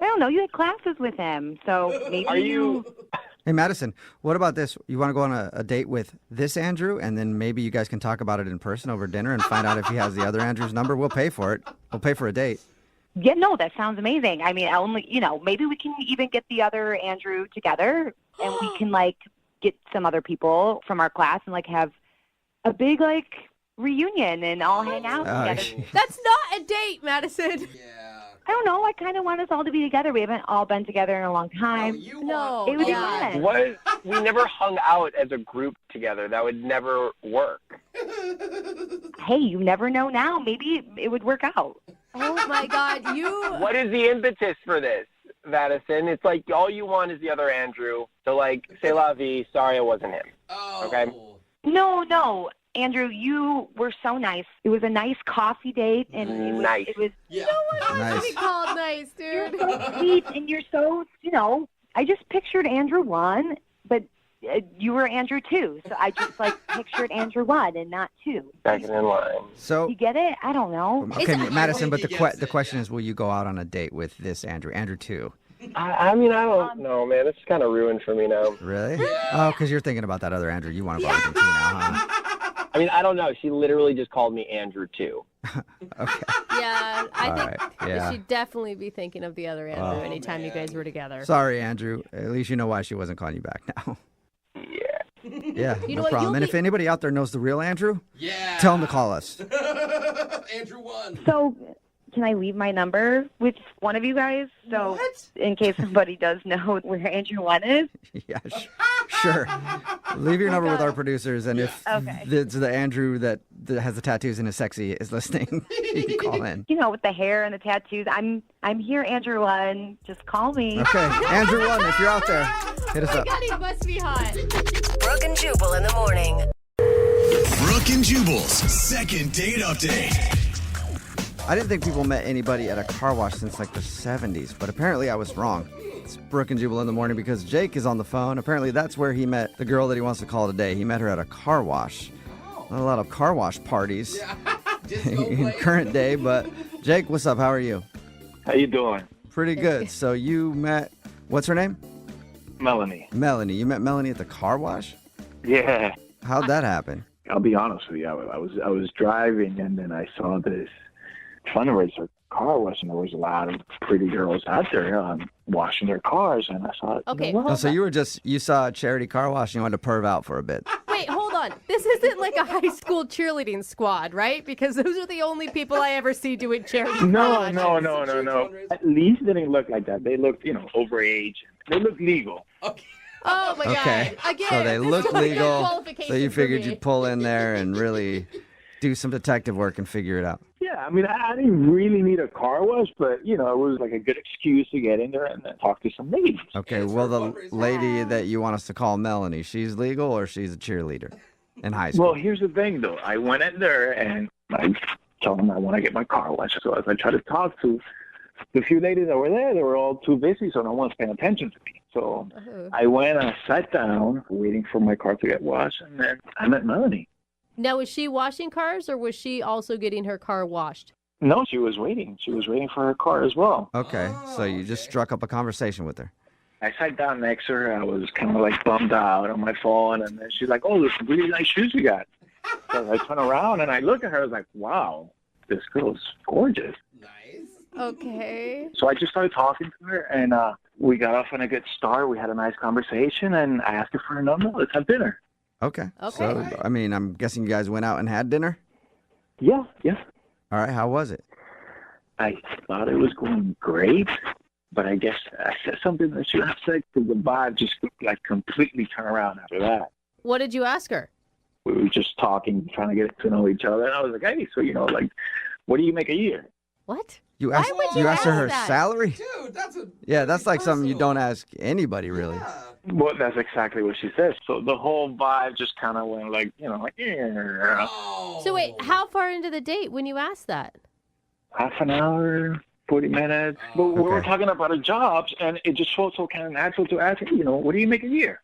I don't know. You had classes with him, so maybe Are you... Hey, Madison, what about this? You want to go on a date with this Andrew, and then maybe you guys can talk about it in person over dinner and find out if he has the other Andrew's number? We'll pay for it. We'll pay for a date. Yeah, no, that sounds amazing. I mean, maybe we can even get the other Andrew together, and we can, like, get some other people from our class and, like, have a big, like, reunion and all hang out together. That's not a date, Madison. Yeah. I don't know. I kind of want us all to be together. We haven't all been together in a long time. No. It would be fun. What? We never hung out as a group together. That would never work. Hey, you never know now. Maybe it would work out. Oh, my God. What is the impetus for this, Madison? It's like all you want is the other Andrew. So, like, c'est la vie. Sorry, it wasn't him. Oh. Okay? No. Andrew, you were so nice. It was a nice coffee date, and Nice. it was Yeah. To be called nice, dude. so sweet, and you're so, I just pictured Andrew 1, but you were Andrew 2, so I just pictured Andrew 1 and not 2. Second in line. So, You get it? I don't know. okay, Madison, but think he the gets it, question is, will you go out on a date with this Andrew? Andrew 2. I mean, I don't know, man. It's kind of ruined for me now. Really? Oh, because you're thinking about that other Andrew you want to go with him too now, huh? I mean, I don't know. She literally just called me Andrew too. Okay. Yeah, I All think right, yeah. she'd definitely be thinking of the other Andrew anytime you guys were together. Sorry, Andrew. At least you know why she wasn't calling you back now. Yeah. Yeah, You know no what, problem. you'll And be- if anybody out there knows the real Andrew, Yeah. tell him to call us. Andrew won. So, can I leave my number with one of you guys? So, in case somebody does know where Andrew 1 is? Yeah, sure. Leave your number with our producers, and if Okay. it's the Andrew that has the tattoos and is sexy is listening, you can call in. With the hair and the tattoos. I'm here, Andrew 1. Just call me. Okay, Andrew 1, if you're out there, hit us Oh my up. God, he must be hot. Brooke and Jubal in the morning. Brooke and Jubal's second date update. I didn't think people met anybody at a car wash since the 70s, but apparently I was wrong. It's Brooke and Jubal in the morning because Jake is on the phone. Apparently that's where he met the girl that he wants to call today. He met her at a car wash. Not a lot of car wash parties in current day, but Jake, what's up? How are you? How you doing? Pretty good. So you met, what's her name? Melanie. Melanie. You met Melanie at the car wash? Yeah. How'd that happen? I'll be honest with you. I was driving and then I saw this fundraiser car wash and there was a lot of pretty girls out there washing their cars and I thought, Okay. Oh, so you saw a charity car wash and you wanted to perv out for a bit. Wait, hold on. This isn't like a high school cheerleading squad, right? Because those are the only people I ever see doing charity. No. fundraiser. At least they didn't look like that. They looked, overage. They looked legal. Okay. Oh my Okay. God. Again. So they this look is like a legal. qualification So you for figured me. you'd pull in there and really do some detective work and figure it out. Yeah, I mean, I didn't really need a car wash, but, it was like a good excuse to get in there and then talk to some ladies. Okay, well, the lady that you want us to call Melanie, she's legal or she's a cheerleader in high school? Well, here's the thing, though. I went in there and I told them I want to get my car washed. So as I tried to talk to the few ladies that were there, they were all too busy, so no one's paying attention to me. So I went and I sat down, waiting for my car to get washed, and then I met Melanie. Now, was she washing cars or was she also getting her car washed? No, she was waiting. She was waiting for her car as well. Okay, so you just struck up a conversation with her. I sat down next to her. I was kind of bummed out on my phone, and then she's like, "Oh, there's some really nice shoes you got." So I turn around and I look at her. I was like, "Wow, this girl's gorgeous." Nice. Okay. So I just started talking to her, and we got off on a good start. We had a nice conversation, and I asked her for her number. Let's have dinner. Okay. Okay. So, I mean, I'm guessing you guys went out and had dinner? Yeah. All right, how was it? I thought it was going great, but I guess I said something that she upset because the vibe just completely turned around after that. What did you ask her? We were just talking, trying to get to know each other, and I was like, "Hey, so what do you make a year?" What? You Why asked, would you asked her ask her that? salary? Dude, that's a Yeah, that's like something you personal. don't ask anybody, really. Yeah. Well, that's exactly what she said. So the whole vibe just kind of went yeah. Oh. So wait, how far into the date when you asked that? Half an hour, 40 minutes. But we were Okay. talking about our jobs, and it just felt so kind of natural to ask, what do you make a year?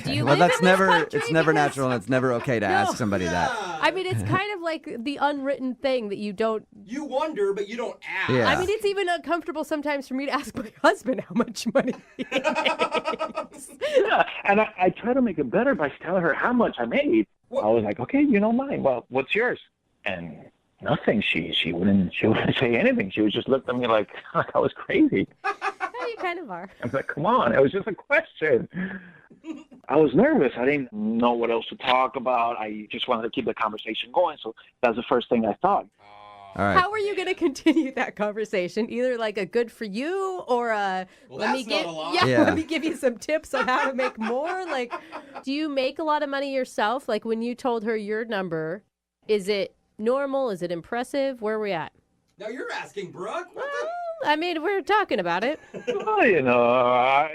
Do you Well, live that's in this never, country? it's never Because- natural and it's never okay to ask somebody that. I mean, it's kind of like the unwritten thing that you don't. You wonder, but you don't ask. Yeah. I mean, it's even uncomfortable sometimes for me to ask my husband how much money he makes. Yeah, and I try to make it better by telling her how much I made. What? I was like, okay, mine. Well, what's yours? And nothing. She wouldn't say anything. She would just look at me like I was crazy. Yeah, you kind of are. I'm like, come on, it was just a question. I was nervous. I didn't know what else to talk about. I just wanted to keep the conversation going. So that's the first thing I thought. All right. How are you going to continue that conversation? Either like a good for you or a Well, let me that's not give a lot. Yeah. let me give you some tips on how to make more. Like, do you make a lot of money yourself? Like when you told her your number, is it normal? Is it impressive? Where are we at? Now you're asking, Brooke. What I mean, we're talking about it. Well,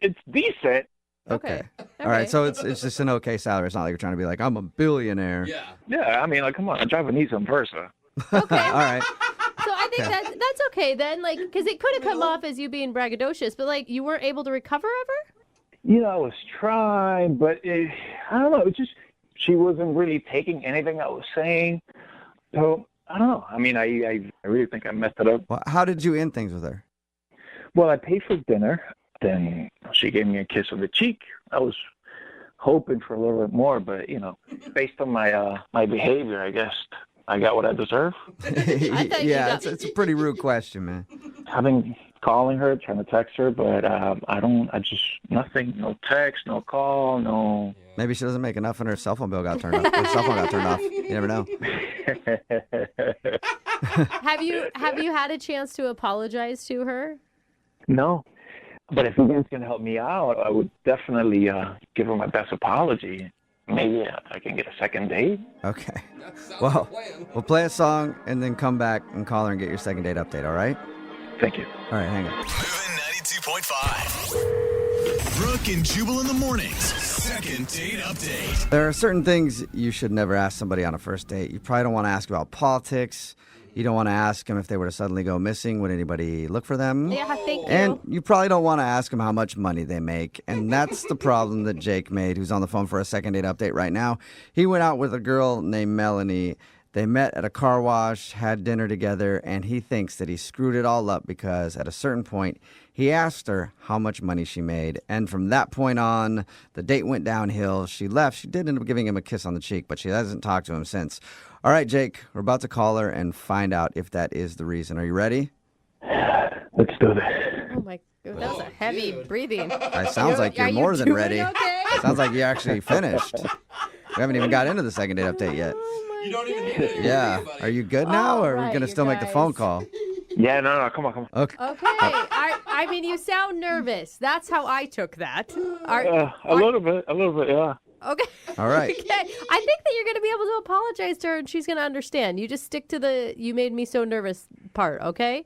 it's decent. Okay. All right, so it's just an okay salary. It's not like you're trying to be like, I'm a billionaire. Yeah, I mean, like, come on, I drive a Nissan Versa. Okay. All right. So I think that's okay then, like, because it could have come off as you being braggadocious, but like you weren't able to recover ever. You know, I was trying, but I don't know. It just she wasn't really taking anything I was saying. So I don't know. I mean, I really think I messed it up. Well, how did you end things with her? Well, I paid for dinner. Then she gave me a kiss on the cheek. I was hoping for a little bit more, but you know, based on my my behavior, I guess I got what I deserve. Yeah, it's a pretty rude question, man. I've been calling her, trying to text her, but nothing, no text, no call, no. Maybe she doesn't make enough and her cell phone bill got turned off. Her cell phone got turned off. You never know. Have you had a chance to apologize to her? No. But if you guys can help me out, I would definitely give her my best apology. Maybe I can get a second date. Okay. Well, we'll play a song and then come back and call her and get your second date update, all right? Thank you. All right, hang on. Moving 92.5. Brooke and Jubal in the mornings. Second date update. There are certain things you should never ask somebody on a first date. You probably don't want to ask about politics. You don't want to ask them if they were to suddenly go missing, would anybody look for them? Yeah, thank you. And you probably don't want to ask them how much money they make. And that's the problem that Jake made, who's on the phone for a second date update right now. He went out with a girl named Melanie. They met at a car wash, had dinner together, and he thinks that he screwed it all up because at a certain point, he asked her how much money she made. And from that point on, the date went downhill. She left. She did end up giving him a kiss on the cheek, but she hasn't talked to him since. All right, Jake, we're about to call her and find out if that is the reason. Are you ready? Let's do this. Oh my god, that was a heavy breathing. It sounds like you're Are you more than doing ready. okay? Sounds like you actually finished. We haven't even got into the second date update yet. You don't even need it. Yeah. Are you good now, All or are we right, going to you still make the guys. phone call? Yeah, no, come on. Okay. Okay. I mean, you sound nervous. That's how I took that. A little bit, yeah. Okay. All right. Okay. I think that you're going to be able to apologize to her and she's going to understand. You just stick to the "you made me so nervous" part, okay?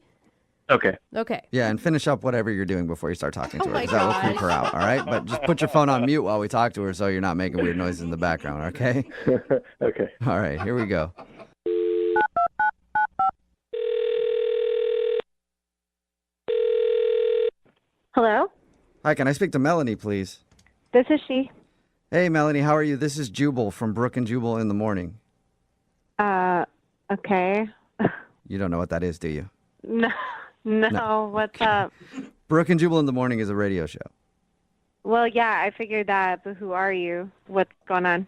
Okay. Okay. Yeah, and finish up whatever you're doing before you start talking to her, my because that will gosh. creep her out, all right? But just put your phone on mute while we talk to her so you're not making weird noises in the background, okay? Okay. All right, here we go. Hello? Hi, can I speak to Melanie, please? This is she. Hey, Melanie, how are you? This is Jubal from Brooke and Jubal in the Morning. Okay. You don't know what that is, do you? No, what's up? Brooke and Jubal in the Morning is a radio show. Well, yeah, I figured that, but who are you? What's going on?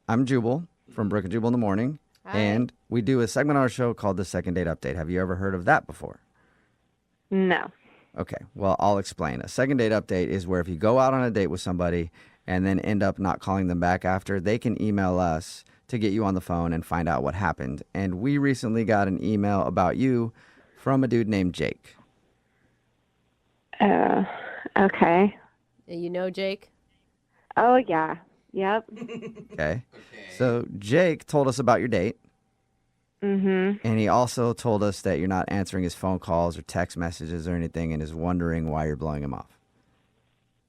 I'm Jubal from Brooke and Jubal in the Morning, and we do a segment on our show called the Second Date Update. Have you ever heard of that before? No. Okay, well, I'll explain. A second date update is where if you go out on a date with somebody and then end up not calling them back after, they can email us to get you on the phone and find out what happened. And we recently got an email about you from a dude named Jake. Okay. You know Jake? Oh, yeah. Yep. Okay. So Jake told us about your date. Mm-hmm. And he also told us that you're not answering his phone calls or text messages or anything and is wondering why you're blowing him off.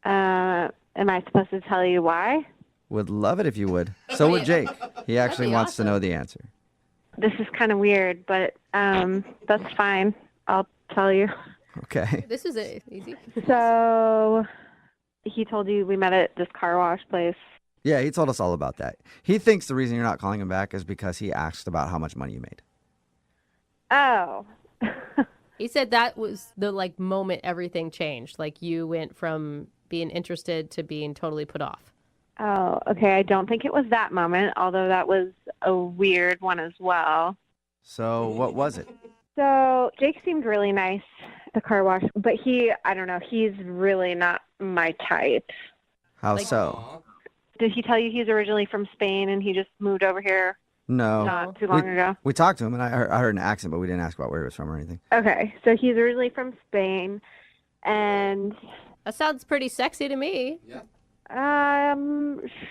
Am I supposed to tell you why? Would love it if you would. So would Jake. He actually be wants to awesome. know the answer. This is kind of weird, but that's fine. I'll tell you. Okay. This is easy. So he told you we met at this car wash place. Yeah, he told us all about that. He thinks the reason you're not calling him back is because he asked about how much money you made. Oh. He said that was the moment everything changed. Like you went from being interested to being totally put off. Oh, okay. I don't think it was that moment, although that was a weird one as well. So what was it? So Jake seemed really nice at the car wash, but I don't know, he's really not my type. How so? Did he tell you he's originally from Spain and he just moved over here No. not too long ago? We talked to him, and I heard an accent, but we didn't ask about where he was from or anything. Okay, so he's originally from Spain, and That sounds pretty sexy to me.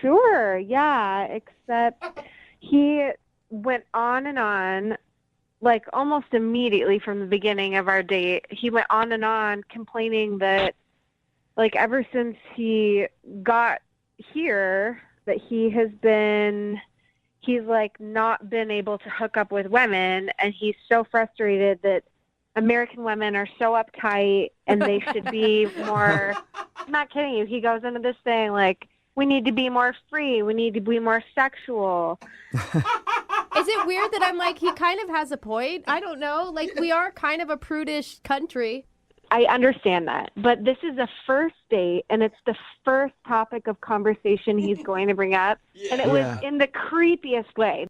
sure, yeah, except he went on, almost immediately from the beginning of our date. He went on and on complaining that like ever since he got here, that he's like not been able to hook up with women, and he's so frustrated that American women are so uptight and they should be more. I'm not kidding you. He goes into this thing like, we need to be more free. We need to be more sexual. Is it weird that I'm like, he kind of has a point? I don't know. Like, we are kind of a prudish country. I understand that. But this is a first date, and it's the first topic of conversation he's going to bring up. And it was in the creepiest way.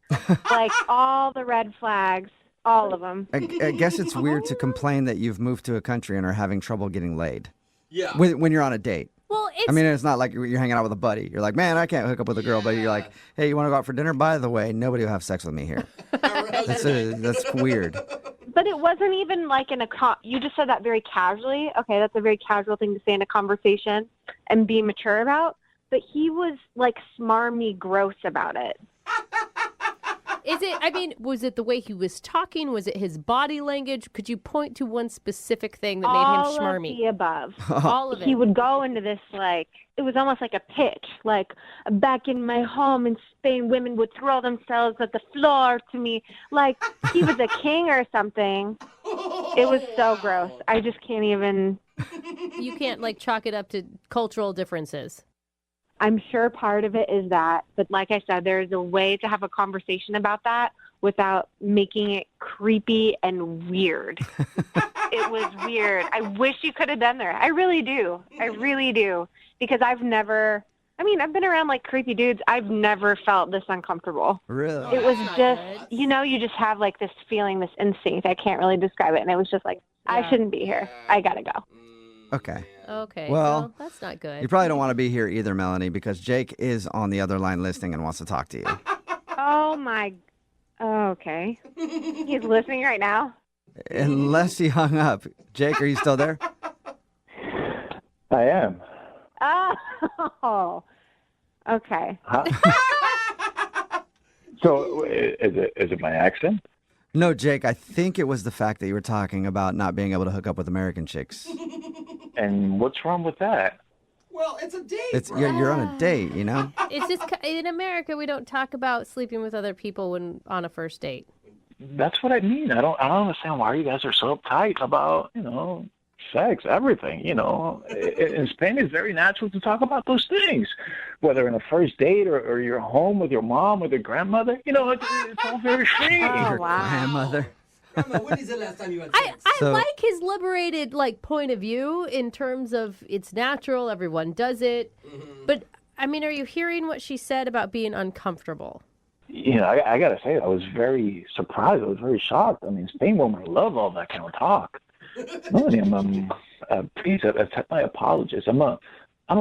Like, all the red flags, all of them. I guess it's weird to complain that you've moved to a country and are having trouble getting laid. Yeah. When you're on a date. Well, I mean, it's not like you're hanging out with a buddy. You're like, man, I can't hook up with a girl. But you're like, hey, you want to go out for dinner? By the way, nobody will have sex with me here. That's weird. But it wasn't even like you just said that very casually. Okay, that's a very casual thing to say in a conversation and be mature about. But he was like smarmy gross about it. Was it the way he was talking? Was it his body language? Could you point to one specific thing that made him schmarmy? All of the above. All of it. He would go into this like, it was almost like a pitch. Like, back in my home in Spain, women would throw themselves at the floor to me. Like, he was a king or something. It was so gross. I just can't even. You can't like chalk it up to cultural differences. I'm sure part of it is that, but like I said, there's a way to have a conversation about that without making it creepy and weird. It was weird. I wish you could have been there. I really do. I really do. Because I've been around like creepy dudes. I've never felt this uncomfortable. Really? It was just, you just have like this feeling, this instinct. I can't really describe it. And it was just like, I shouldn't be here. I gotta go. Okay. Well, that's not good. You probably don't want to be here either, Melanie, because Jake is on the other line listening and wants to talk to you. Okay. He's listening right now? Unless he hung up. Jake, are you still there? I am. Oh, okay. Huh? So is it my accent? No, Jake, I think it was the fact that you were talking about not being able to hook up with American chicks. And what's wrong with that? Well, it's a date. You're on a date, you know? It's just, in America, we don't talk about sleeping with other people when on a first date. That's what I mean. I don't understand why you guys are so uptight about, sex, everything, In Spain, it's very natural to talk about those things, whether in a first date or you're home with your mom or your grandmother. It's all very free. Your grandmother. Grandma, when is the last time you had sex? I like his liberated point of view in terms of it's natural, everyone does it. Mm-hmm. But, are you hearing what she said about being uncomfortable? I got to say, I was very surprised. I was very shocked. Spain women love all that kind of talk. Melanie, please accept my apologies. I'm a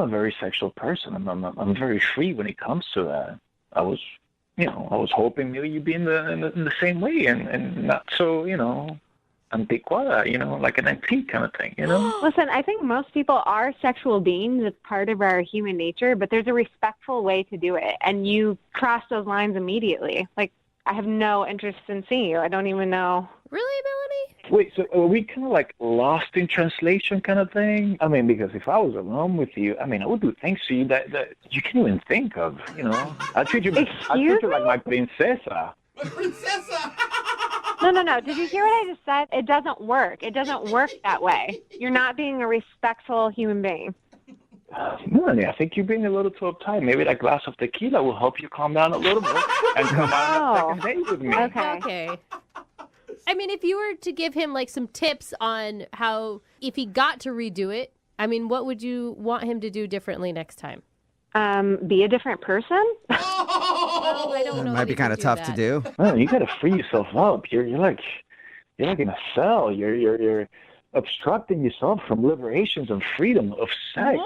very sexual person. I'm very free when it comes to that. I was hoping maybe you'd be in the same way and not so, antiquada, like an antique kind of thing, Listen, I think most people are sexual beings. It's part of our human nature, but there's a respectful way to do it, and you cross those lines immediately. Like, I have no interest in seeing you. I don't even know. Really, Melanie? Wait, so are we kind of like lost in translation kind of thing? Because if I was alone with you, I would do things to you that you can't even think of, I treat you like my princesa. Princesa! No. Did you hear what I just said? It doesn't work. It doesn't work that way. You're not being a respectful human being. Melanie, I think you're being a little too uptight. Maybe that glass of tequila will help you calm down a little bit and come on a second date with me. Okay. If you were to give him some tips on how, if he got to redo it, what would you want him to do differently next time? Be a different person? Well, I don't know. That might be kind of tough to do. Man, you got to free yourself up. You're like in a cell. You're obstructing yourself from liberations and freedom of sex,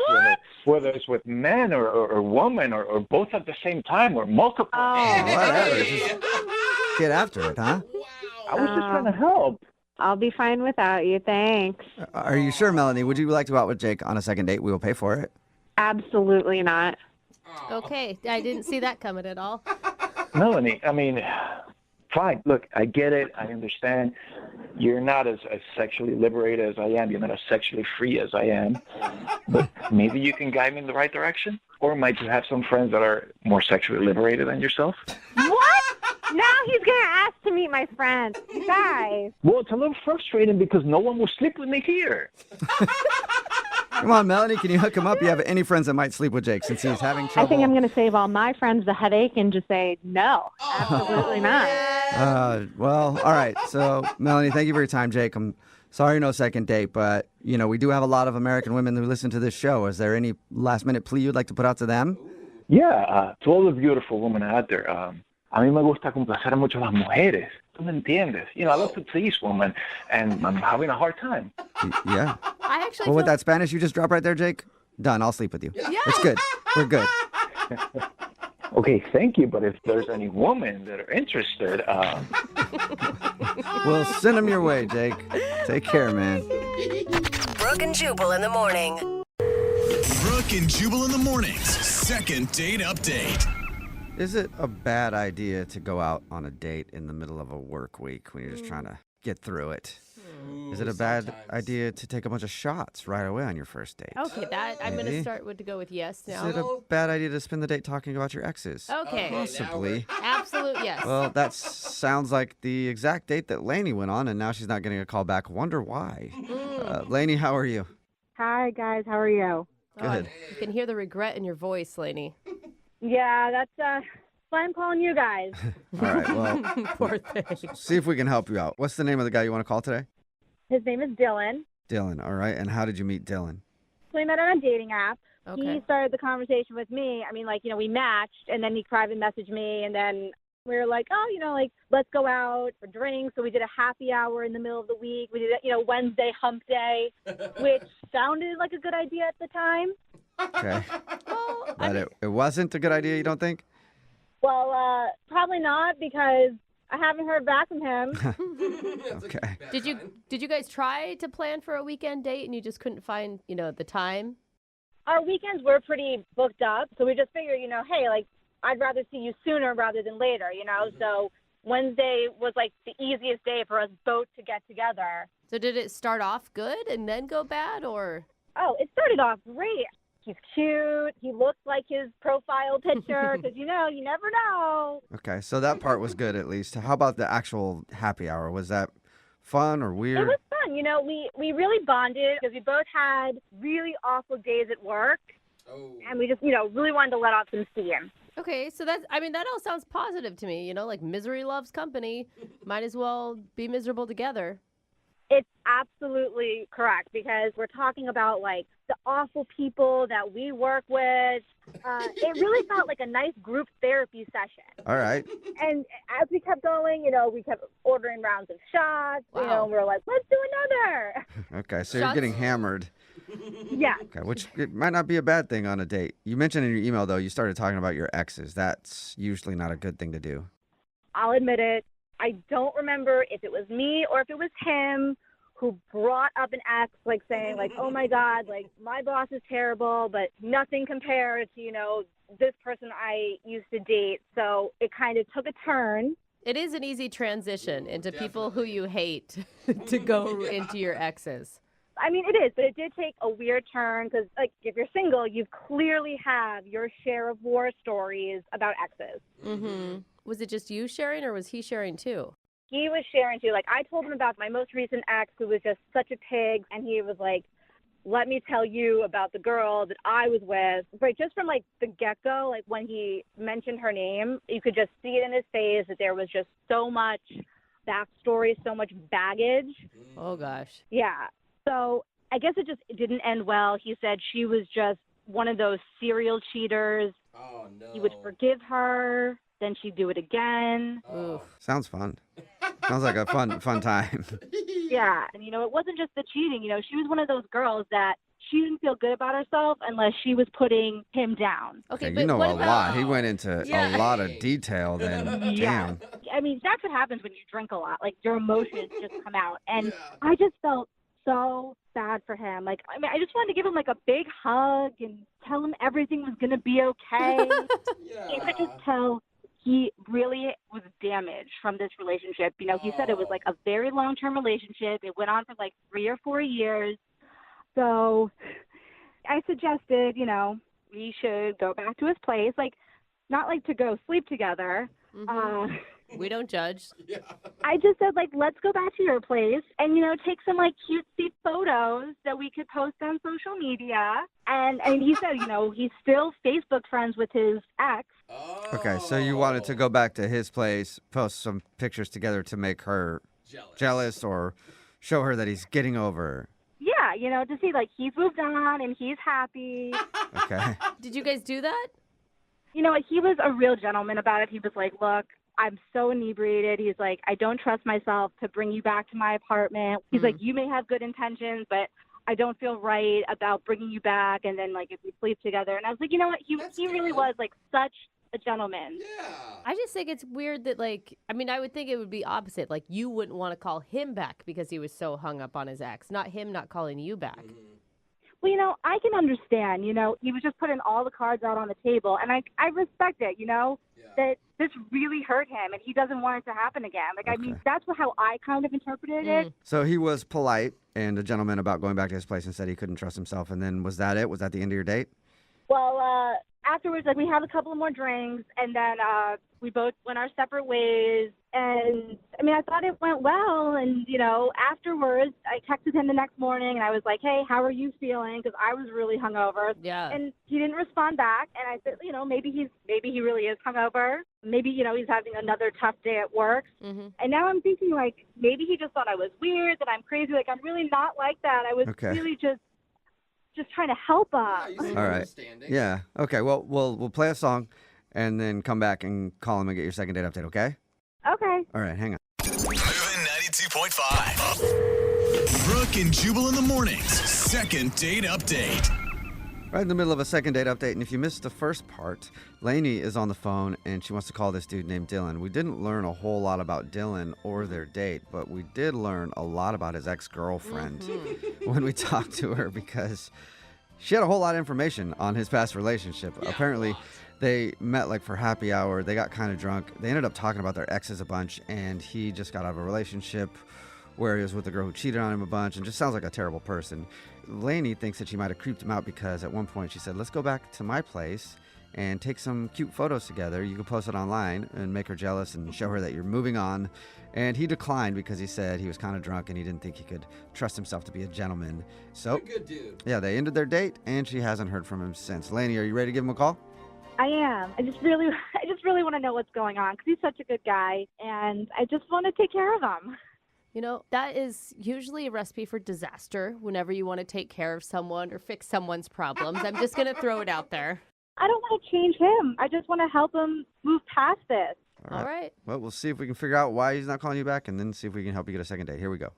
whether it's with men or women or both at the same time or multiple. Whatever. Just get after it, huh? I was just trying to help. I'll be fine without you. Thanks. Are you sure, Melanie? Would you like to go out with Jake on a second date? We will pay for it. Absolutely not. Okay. I didn't see that coming at all. Melanie, fine. Look, I get it. I understand. You're not as sexually liberated as I am. You're not as sexually free as I am. But maybe you can guide me in the right direction. Or might you have some friends that are more sexually liberated than yourself? What? Now he's going to ask to meet my friends. You guys. Well, it's a little frustrating because no one will sleep with me here. Come on, Melanie, can you hook him up? You have any friends that might sleep with Jake since he's having trouble? I think I'm going to save all my friends the headache and just say no. Absolutely not. Well, all right. So, Melanie, thank you for your time, Jake. I'm sorry no second date, but, we do have a lot of American women who listen to this show. Is there any last-minute plea you'd like to put out to them? Yeah, to all the beautiful women out there, a mí me gusta complacer mucho a las mujeres. ¿Tú me entiendes? I love to please women, and I'm having a hard time. Yeah. I actually Well, with that Spanish you just dropped right there, Jake, done. I'll sleep with you. Yeah. It's good. We're good. Okay, thank you, but if there's any women that are interested, We'll send them your way, Jake. Take care, man. Brooke and Jubal in the morning. Brooke and Jubal in the mornings. Second date update. Is it a bad idea to go out on a date in the middle of a work week when you're just trying to get through it? Is it a bad idea to take a bunch of shots right away on your first date? Okay, I'm going to start to go with yes now. Is it a bad idea to spend the date talking about your exes? Okay. Possibly. Absolute yes. Well, that sounds like the exact date that Lainey went on, and now she's not getting a call back. Wonder why. Lainey, how are you? Hi, guys. How are you? Good. You can hear the regret in your voice, Lainey. Yeah, that's why I'm calling you guys. All right, well, Poor thing. see if we can help you out. What's the name of the guy you want to call today? His name is Dylan. Dylan, all right. And how did you meet Dylan? So we met on a dating app. Okay. He started the conversation with me. I mean, we matched, and then he private messaged me, and then we were like, oh, let's go out for drinks. So we did a happy hour in the middle of the week. We did, Wednesday hump day, which sounded like a good idea at the time. Okay. But it wasn't a good idea, you don't think? Well, probably not, because I haven't heard back from him. Okay. Did you guys try to plan for a weekend date and you just couldn't find, the time? Our weekends were pretty booked up, so we just figured, hey, I'd rather see you sooner rather than later, So Wednesday was the easiest day for us both to get together. So did it start off good and then go bad, or? Oh, it started off great. He's cute. He looks like his profile picture because, you never know. Okay, so that part was good at least. How about the actual happy hour? Was that fun or weird? It was fun. We really bonded because we both had really awful days at work. Oh. And we just, really wanted to let off some steam. Okay, so that all sounds positive to me. Misery loves company. Might as well be miserable together. It's absolutely correct because we're talking about the awful people that we work with. It really felt like a nice group therapy session. All right. And as we kept going, we kept ordering rounds of shots. Wow. We were like, let's do another. Okay, so Shots? you're getting hammered. Yeah. Okay, which it might not be a bad thing on a date. You mentioned in your email, though, you started talking about your exes. That's usually not a good thing to do. I'll admit it. I don't remember if it was me or if it was him who brought up an ex, saying, oh, my God, my boss is terrible, but nothing compares to, this person I used to date. So it kind of took a turn. It is an easy transition into people who you hate to go into your exes. I mean, it is, but it did take a weird turn because, if you're single, you clearly have your share of war stories about exes. Mm-hmm. Was it just you sharing, or was he sharing too? He was sharing too. I told him about my most recent ex who was just such a pig, and he was like, let me tell you about the girl that I was with. But just from, the get-go, when he mentioned her name, you could just see it in his face that there was just so much backstory, so much baggage. Oh, gosh. Yeah. So I guess it just didn't end well. He said she was just one of those serial cheaters. Oh, no. He would forgive her, then she'd do it again. Oof. Sounds fun. Sounds like a fun time. Yeah. And, it wasn't just the cheating. She was one of those girls that she didn't feel good about herself unless she was putting him down. Okay, but you know a lot. He went into a lot of detail then. Yeah. Damn. I mean, that's what happens when you drink a lot. Your emotions just come out. And I just felt so bad for him. I just wanted to give him a big hug and tell him everything was going to be okay. You could just tell he really was damaged from this relationship. You know, he said it was like a very long-term relationship. It went on for like 3 or 4 years. So I suggested, you know, we should go back to his place, like not like to go sleep together. We don't judge. I just said, like, let's go back to your place and, you know, take some, like, cutesy photos that we could post on social media. And he said, you know, he's still Facebook friends with his ex. Okay, so you wanted to go back to his place, post some pictures together to make her jealous or show her that he's getting over her. Yeah, you know, to see, like, he's moved on and he's happy. Okay. Did you guys do that? You know, he was a real gentleman about it. He was like, look, I'm so inebriated. He's like, I don't trust myself to bring you back to my apartment. He's like, you may have good intentions, but I don't feel right about bringing you back. And then, like, if we sleep together. And I was like, you know what? He really was, like, such a gentleman. I just think it's weird that, like, I mean, I would think it would be opposite. Like, you wouldn't want to call him back because he was so hung up on his ex, not him not calling you back. Well, you know, I can understand, you know, he was just putting all the cards out on the table. And I respect it, you know, that this really hurt him and he doesn't want it to happen again. Like, I mean, that's how I kind of interpreted it. So he was polite and a gentleman about going back to his place and said he couldn't trust himself. And then was that it? Was that the end of your date? Well, afterwards, like, we had a couple of more drinks, and then we both went our separate ways. And, I mean, I thought it went well. And, you know, afterwards, I texted him the next morning, and I was like, hey, how are you feeling? Because I was really hungover. Yeah. And he didn't respond back. And I said, you know, maybe he really is hungover. Maybe, you know, he's having another tough day at work. And now I'm thinking, like, maybe he just thought I was weird, that I'm crazy. Like, I'm really not like that. I was really just trying to help him. All right. Yeah. Okay. Well, we'll play a song and then come back and call him and get your second date update, okay? Okay. All right. Hang on. Moving 92.5. Brooke and Jubal in the mornings. Second date update. Right in the middle of a second date update, and if you missed the first part, Lainey is on the phone, and she wants to call this dude named Dylan. We didn't learn a whole lot about Dylan or their date, but we did learn a lot about his ex-girlfriend when we talked to her because she had a whole lot of information on his past relationship. Apparently, they met like for happy hour. They got kind of drunk. They ended up talking about their exes a bunch, and he just got out of a relationship where he was with a girl who cheated on him a bunch and just sounds like a terrible person. Lainey thinks that she might have creeped him out because at one point she said, let's go back to my place and take some cute photos together. You can post it online and make her jealous and show her that you're moving on. And he declined because he said he was kind of drunk and he didn't think he could trust himself to be a gentleman. So, Good dude. yeah, they ended their date and she hasn't heard from him since. Lainey, are you ready to give him a call? I am. I just really want to know what's going on because he's such a good guy, and I just want to take care of him. You know, that is usually a recipe for disaster whenever you want to take care of someone or fix someone's problems. I'm just going to throw it out there. I don't want to change him. I just want to help him move past this. All right. Well, we'll see if we can figure out why he's not calling you back and then see if we can help you get a second date. Here we go.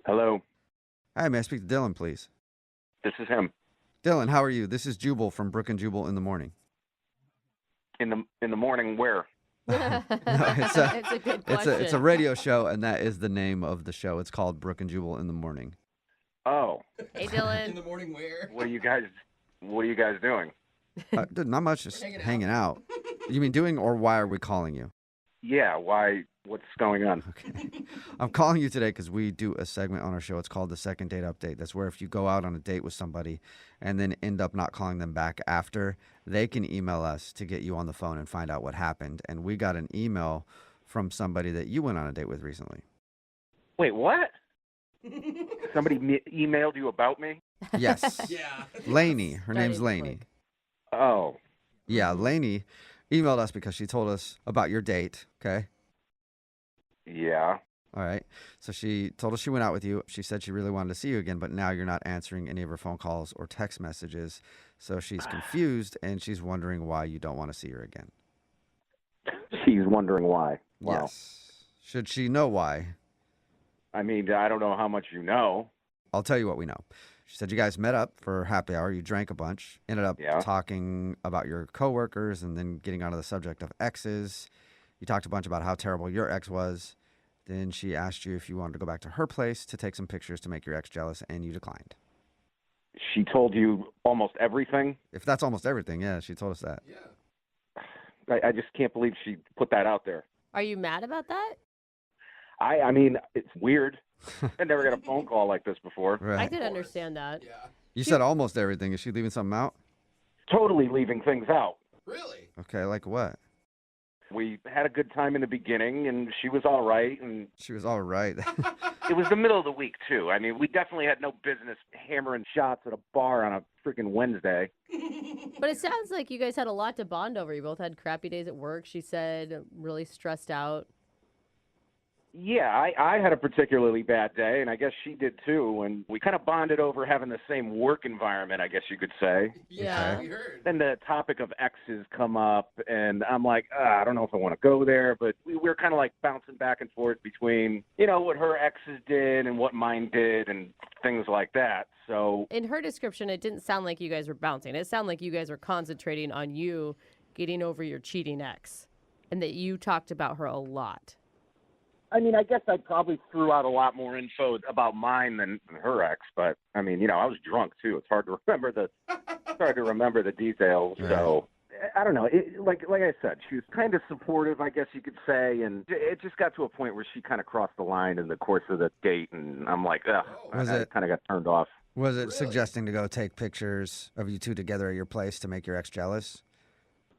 Hello, Hi, may I speak to Dylan, please? this is him. Dylan, how are you? This is Jubal from Brooke and Jubal in the morning. In the morning, where? No, it's a, It's a good question. it's a radio show, and that is the name of the show. It's called Brooke and Jubal in the morning. Oh, Hey, In Dylan. the morning where? what are you guys doing? Dude, not much, just hanging out. You mean doing, or why are we calling you? Yeah, why? What's going on? Okay. I'm calling you today because we do a segment on our show. It's called the Second Date Update. That's where if you go out on a date with somebody and then end up not calling them back after, they can email us to get you on the phone and find out what happened. And we got an email from somebody that you went on a date with recently. Wait, what? Somebody emailed you about me? Yes. Yeah. Lainey. Her name's Stunning Lainey. quick. Oh, Yeah, Lainey emailed us because she told us about your date, okay? yeah. All right. So she told us she went out with you. She said she really wanted to see you again, but now you're not answering any of her phone calls or text messages. So she's confused and she's wondering why you don't want to see her again. She's wondering why. Wow. Yes. Should she know why? I mean, I don't know how much you know. I'll tell you what we know. She said you guys met up for happy hour. You drank a bunch, ended up talking about your coworkers and then getting onto the subject of exes. You talked a bunch about how terrible your ex was. Then she asked you if you wanted to go back to her place to take some pictures to make your ex jealous, and you declined. She told you almost everything? If that's almost everything, yeah, she told us that. Yeah. I just can't believe she put that out there. Are you mad about that? I mean, it's weird. I never got a phone call like this before. Right. I could understand that. Yeah. You said almost everything. Is she leaving something out? Totally leaving things out. Really? Okay, like what? We had a good time in the beginning, and she was all right. And She was all right. it was the middle of the week, too. I mean, we definitely had no business hammering shots at a bar on a freaking Wednesday. But it sounds like you guys had a lot to bond over. You both had crappy days at work, she said, really stressed out. Yeah, I had a particularly bad day, and I guess she did too. And we kind of bonded over having the same work environment, I guess you could say. Yeah. We heard. Then the topic of exes come up, and I'm like, I don't know if I want to go there. But we were kind of like bouncing back and forth between, what her exes did and what mine did and things like that. So In her description, it didn't sound like you guys were bouncing. It sounded like you guys were concentrating on you getting over your cheating ex and that you talked about her a lot. I mean, I guess I probably threw out a lot more info about mine than her ex, but I mean, I was drunk too. It's hard to remember the details. Right. So I don't know. Like I said, she was kind of supportive, I guess you could say, and it just got to a point where she kind of crossed the line in the course of the date, and I'm like, ugh, I kind of got turned off. Was it suggesting to go take pictures of you two together at your place to make your ex jealous?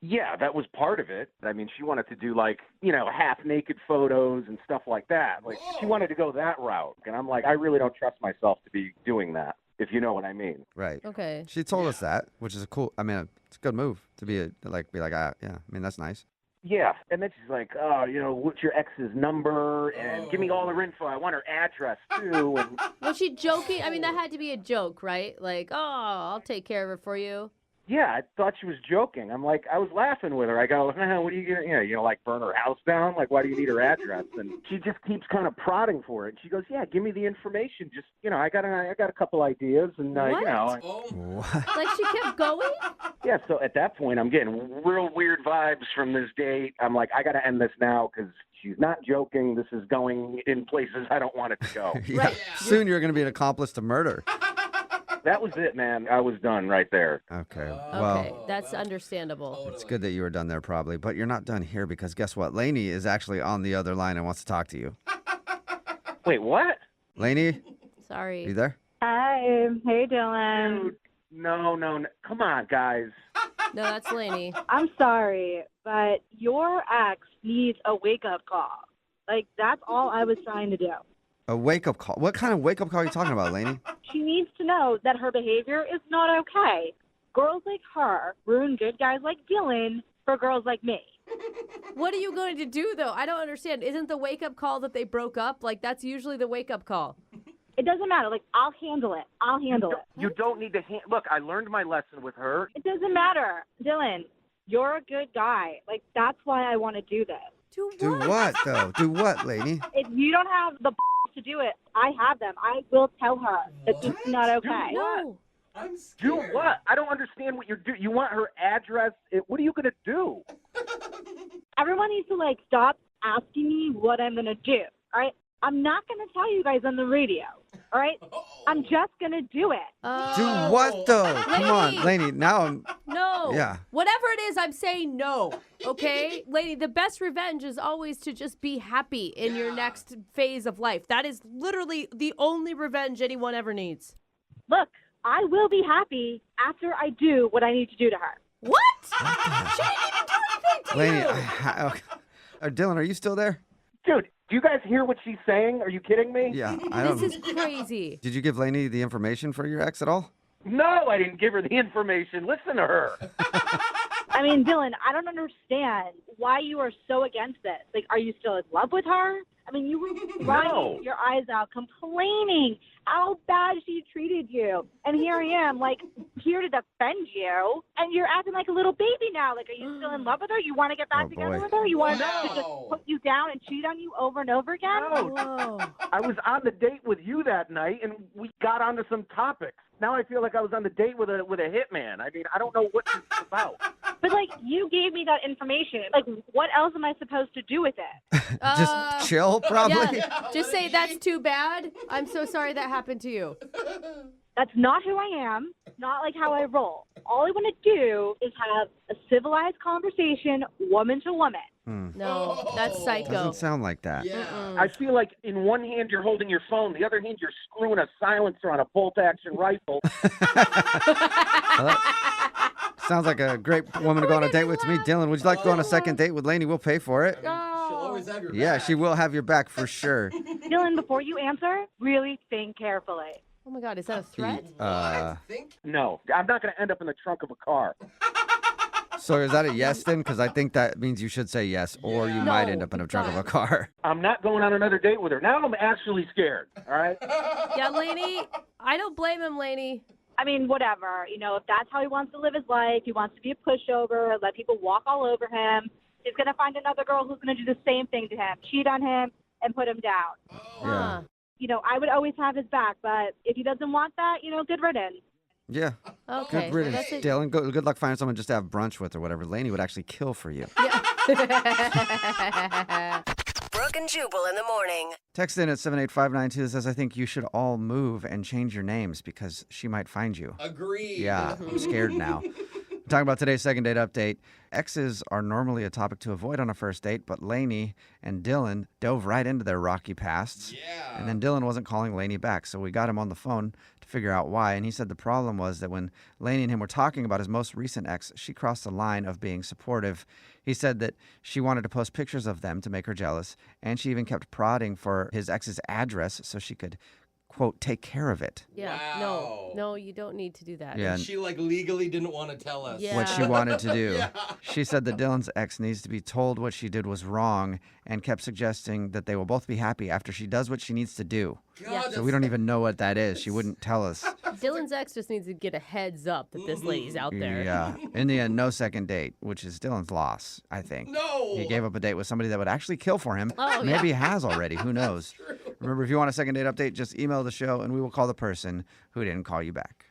Yeah, that was part of it. I mean, she wanted to do half-naked photos and stuff like that. Like, she wanted to go that route. And I'm like, I really don't trust myself to be doing that, if you know what I mean. Right. Okay. She told us that, which is it's a good move to be like, yeah, I mean, that's nice. Yeah. And then she's like, what's your ex's number? And give me all her info. I want her address, too. And Was she joking? I mean, that had to be a joke, right? Like, I'll take care of it for you. yeah, I thought she was joking. I'm like, I was laughing with her. I go, what are you going to, like burn her house down? Like, why do you need her address? And she just keeps kind of prodding for it. She goes, yeah, give me the information. Just, I got a couple ideas. And, Like she kept going? Yeah, so at that point, I'm getting real weird vibes from this date. I'm like, I got to end this now because she's not joking. This is going in places I don't want it to go. Yeah. Soon you're going to be an accomplice to murder. That was it, man. I was done right there. Okay. Okay, Well, that's understandable. it's good that you were done there probably, but you're not done here because guess what? Lainey is actually on the other line and wants to talk to you. Wait, what? Lainey, Sorry. you there? Hi. Hey, Dylan. Dude, no. Come on, guys. No, that's Lainey. I'm sorry, but your ex needs a wake-up call. Like, that's all I was trying to do. A wake-up call? What kind of wake-up call are you talking about, Lainey? She needs to know that her behavior is not okay. Girls like her ruin good guys like Dylan for girls like me. What are you going to do, though? I don't understand. Isn't the wake-up call that they broke up? Like, that's usually the wake-up call. It doesn't matter. Like, I'll handle it. You don't need to look, I learned my lesson with her. It doesn't matter. Dylan, you're a good guy. Like, that's why I want to do this. Do what, though? Do what, Lainey? If you don't have the to do it, I have them. I will tell her that this is not okay. No. I'm Do scared. what? I don't understand what you're doing. You want her address? What are you going to do? Everyone needs to, like, stop asking me what I'm going to do, all right? I'm not going to tell you guys on the radio, all right? I'm just going to do it. Do what, though? Come on, Lainey. Now I'm... No. Yeah. Whatever it is, I'm saying no. Okay? Lady, the best revenge is always to just be happy in your next phase of life. That is literally the only revenge anyone ever needs. Look, I will be happy after I do what I need to do to her. What? She didn't even do anything to Lainey, you. Dylan, are you still there? Dude, do you guys hear what she's saying? Are you kidding me? Yeah, I don't... This is crazy. Did you give Lainey the information for your ex at all? No, I didn't give her the information. Listen to her. I mean, Dylan, I don't understand why you are so against this. Like, are you still in love with her? I mean, you were crying your eyes out, complaining how bad she treated you. And here I am, like, here to defend you. And you're acting like a little baby now. Like, are you still in love with her? You want to get back together with her? You want her to just put you down and cheat on you over and over again? No. I was on the date with you that night, and we got onto some topics. Now I feel like I was on the date with a hitman. I mean, I don't know what this is about. But, like, you gave me that information. Like, what else am I supposed to do with it? Just chill, probably. Yeah, just say that's too bad. I'm so sorry that happened to you. That's not who I am. Not like how I roll. All I want to do is have a civilized conversation, woman to woman. No, that's psycho. Doesn't sound like that. I feel like in one hand you're holding your phone, the other hand you're screwing a silencer on a bolt-action rifle. Sounds like a great woman to go on a date with to me. Dylan, would you like to go on a second date with Lainey? We'll pay for it. She'll always have your back. Yeah, she will have your back for sure. Dylan, before you answer, really think carefully. Oh my God, is that a threat? No, I'm not going to end up in the trunk of a car. So is that a yes then? Because I think that means you should say yes, or you might end up in the trunk of a car. I'm not going on another date with her. Now I'm actually scared, all right? Yeah, Lainey, I don't blame him, Lainey. I mean, whatever. You know, if that's how he wants to live his life, he wants to be a pushover, let people walk all over him, he's going to find another girl who's going to do the same thing to him, cheat on him, and put him down. Yeah. You know, I would always have his back, but if he doesn't want that, you know, good riddance. Yeah. Okay. Good riddance, Dylan. Good luck finding someone just to have brunch with or whatever. Lainey would actually kill for you. Brooke and Jubal in the morning. Text in at 78592 that says, I think you should all move and change your names because she might find you. Agreed. Yeah, I'm scared now. Talking about today's second date update. Exes are normally a topic to avoid on a first date, but Lainey and Dylan dove right into their rocky pasts. Yeah. And then Dylan wasn't calling Lainey back, so we got him on the phone to figure out why. And he said the problem was that when Lainey and him were talking about his most recent ex, she crossed the line of being supportive. He said that she wanted to post pictures of them to make her jealous, and she even kept prodding for his ex's address so she could, quote, take care of it. Yeah, no, you don't need to do that. Yeah. And she like legally didn't want to tell us What she wanted to do. Yeah. She said that Dylan's ex needs to be told what she did was wrong and kept suggesting that they will both be happy after she does what she needs to do. God, So we don't even know what that is. She wouldn't tell us. Dylan's ex just needs to get a heads up that this lady's out there. Yeah. In the end, no second date, which is Dylan's loss, I think. No. He gave up a date with somebody that would actually kill for him. Oh, Maybe yeah. has already. Who knows? Remember, if you want a second date update, just email the show and we will call the person who didn't call you back.